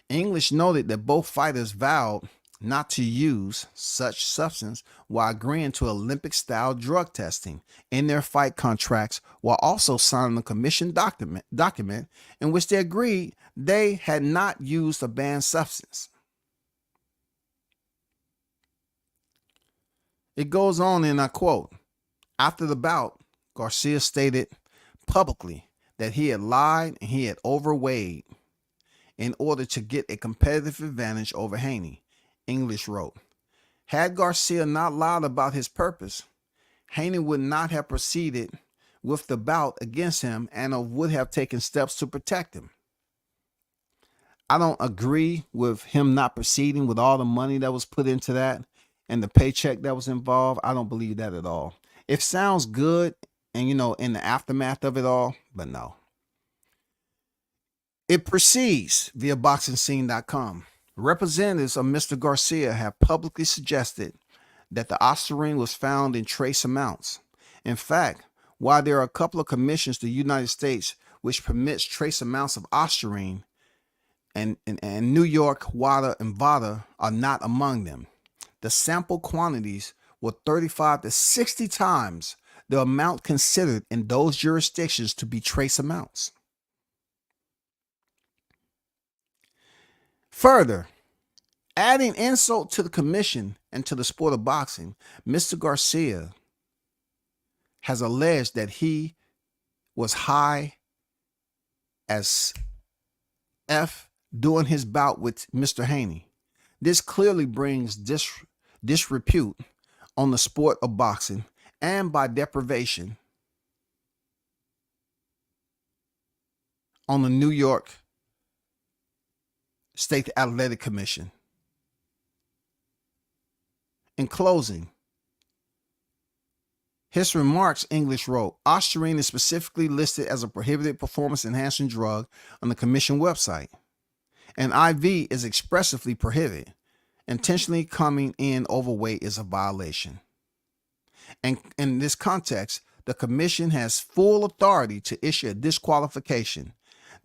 English noted that both fighters vowed not to use such substance while agreeing to Olympic-style drug testing in their fight contracts, while also signing a commission document in which they agreed they had not used a banned substance. It goes on, and I quote, after the bout, Garcia stated publicly that he had lied and he had overweighed in order to get a competitive advantage over Haney, English wrote. Had Garcia not lied about his purpose, Haney would not have proceeded with the bout against him and would have taken steps to protect him. I don't agree with him not proceeding with all the money that was put into that and the paycheck that was involved. I don't believe that at all. It sounds good and, you know, in the aftermath of it all, but no. It proceeds via BoxingScene.com. Representatives of Mr. Garcia have publicly suggested that the ostarine was found in trace amounts. In fact, while there are a couple of commissions to the United States which permits trace amounts of ostarine, and New York, WADA, and VADA are not among them, the sample quantities were 35 to 60 times the amount considered in those jurisdictions to be trace amounts. Further, adding insult to the commission and to the sport of boxing, Mr. Garcia has alleged that he was high as F during his bout with Mr. Haney. This clearly brings disrepute on the sport of boxing and by deprivation on the New York State Athletic Commission. In closing, his remarks, English wrote, ostarine is specifically listed as a prohibited performance-enhancing drug on the commission website. And IV is expressly prohibited. Intentionally coming in overweight is a violation. And in this context, the commission has full authority to issue a disqualification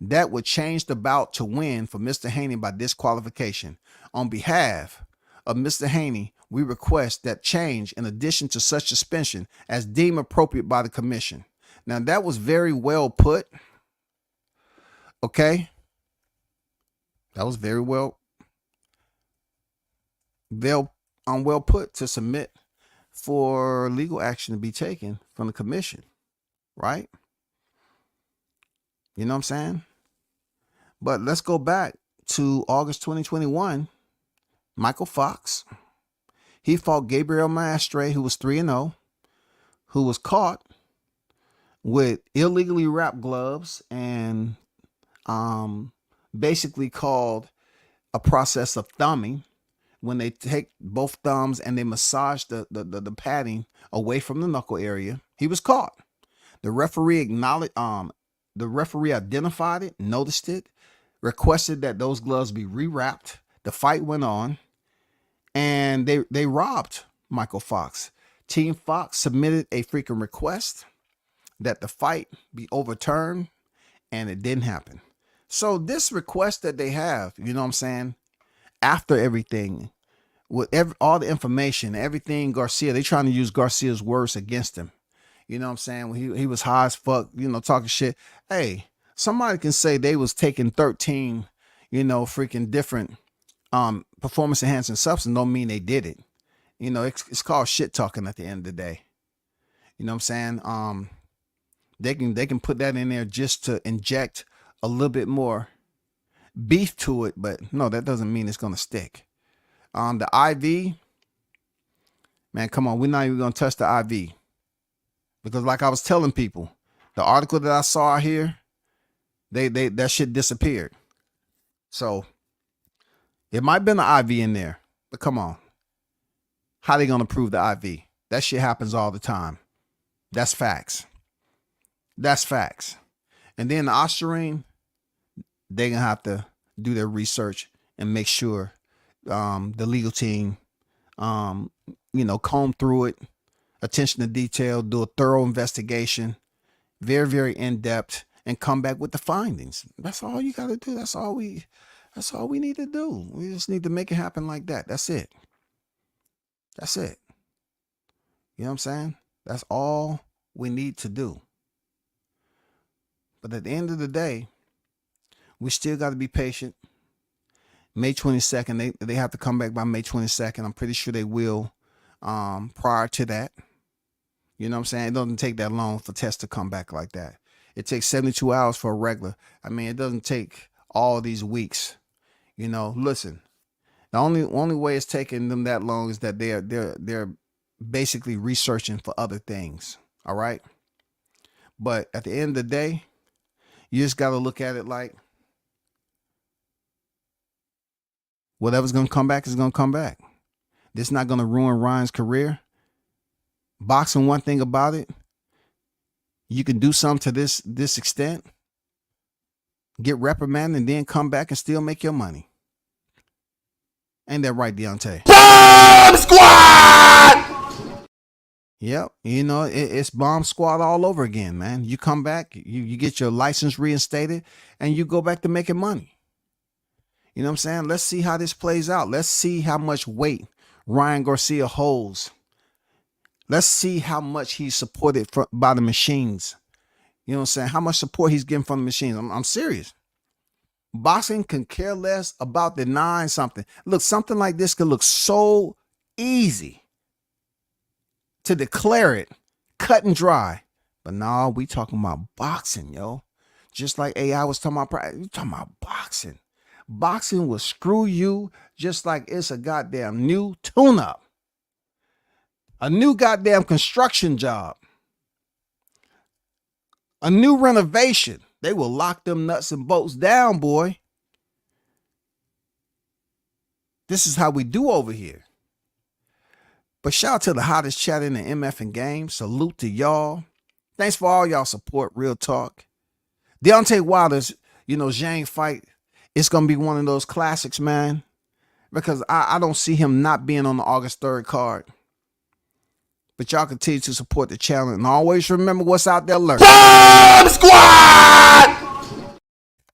that would change the bout to win for Mr. Haney by disqualification. On behalf of Mr. Haney, we request that change in addition to such suspension as deemed appropriate by the commission. Now, that was very well put. Okay. That was very well put to submit for legal action to be taken from the commission, right? You know what I'm saying? But let's go back to August 2021. Michael Fox, he fought Gabriel Maestre, who was 3-0, who was caught with illegally wrapped gloves and basically called a process of thumbing, when they take both thumbs and they massage the padding away from the knuckle area. He was caught. The referee the referee identified it, noticed it, requested that those gloves be rewrapped. The fight went on, and they robbed Michael Fox. Team Fox submitted a freaking request that the fight be overturned, and it didn't happen. So this request that they have, you know what I'm saying, after everything, with all the information, everything Garcia, they trying to use Garcia's words against him. You know what I'm saying? When he was high as fuck, you know, talking shit. Hey, somebody can say they was taking 13, you know, freaking different performance enhancing substance, don't mean they did it. You know, it's called shit talking at the end of the day. You know what I'm saying? They can put that in there just to inject a little bit more beef to it, but no, that doesn't mean it's gonna stick. The IV, man, come on, we're not even gonna touch the IV. Because like I was telling people, the article that I saw here, that shit disappeared. So it might have been an IV in there, but come on. How they gonna prove the IV? That shit happens all the time. That's facts. That's facts. And then the Ostarine, they're gonna have to do their research and make sure the legal team you know, comb through it, attention to detail, do a thorough investigation, very, very in-depth, and come back with the findings. That's all you got to do. That's all we need to do. We just need to make it happen like that. That's it. That's it. You know what I'm saying? That's all we need to do. But at the end of the day, we still got to be patient. May 22nd, they have to come back by May 22nd. I'm pretty sure they will prior to that. You know what I'm saying? It doesn't take that long for tests to come back like that. It takes 72 hours for a regular. I mean, it doesn't take all these weeks. You know, listen, the only way it's taking them that long is that they're basically researching for other things. All right. But at the end of the day, you just got to look at it like whatever's going to come back is going to come back. This is not going to ruin Ryan's career. Boxing, one thing about it, you can do something to this extent, get reprimanded, and then come back and still make your money. Ain't that right, Deontay? Bomb Squad! Yep. You know, it's Bomb Squad all over again, man. You come back, you get your license reinstated, and you go back to making money. You know what I'm saying? Let's see how this plays out. Let's see how much weight Ryan Garcia holds. Let's see how much he's supported by the machines. You know what I'm saying? How much support he's getting from the machines. I'm serious. Boxing can care less about denying something. Look, something like this could look so easy to declare it, cut and dry. But nah, we talking about boxing, yo. Just like AI was talking about, you talking about boxing. Boxing will screw you just like it's a goddamn new tune-up. A new goddamn construction job. A new renovation. They will lock them nuts and bolts down, boy. This is how we do over here. But shout out to the hottest chat in the MF and game. Salute to y'all. Thanks for all y'all support. Real talk. Deontay Wilder's, you know, Zhang fight. It's going to be one of those classics, man. Because I don't see him not being on the August 3rd card. But y'all continue to support the channel. And always remember what's out there lurking. Bomb Squad!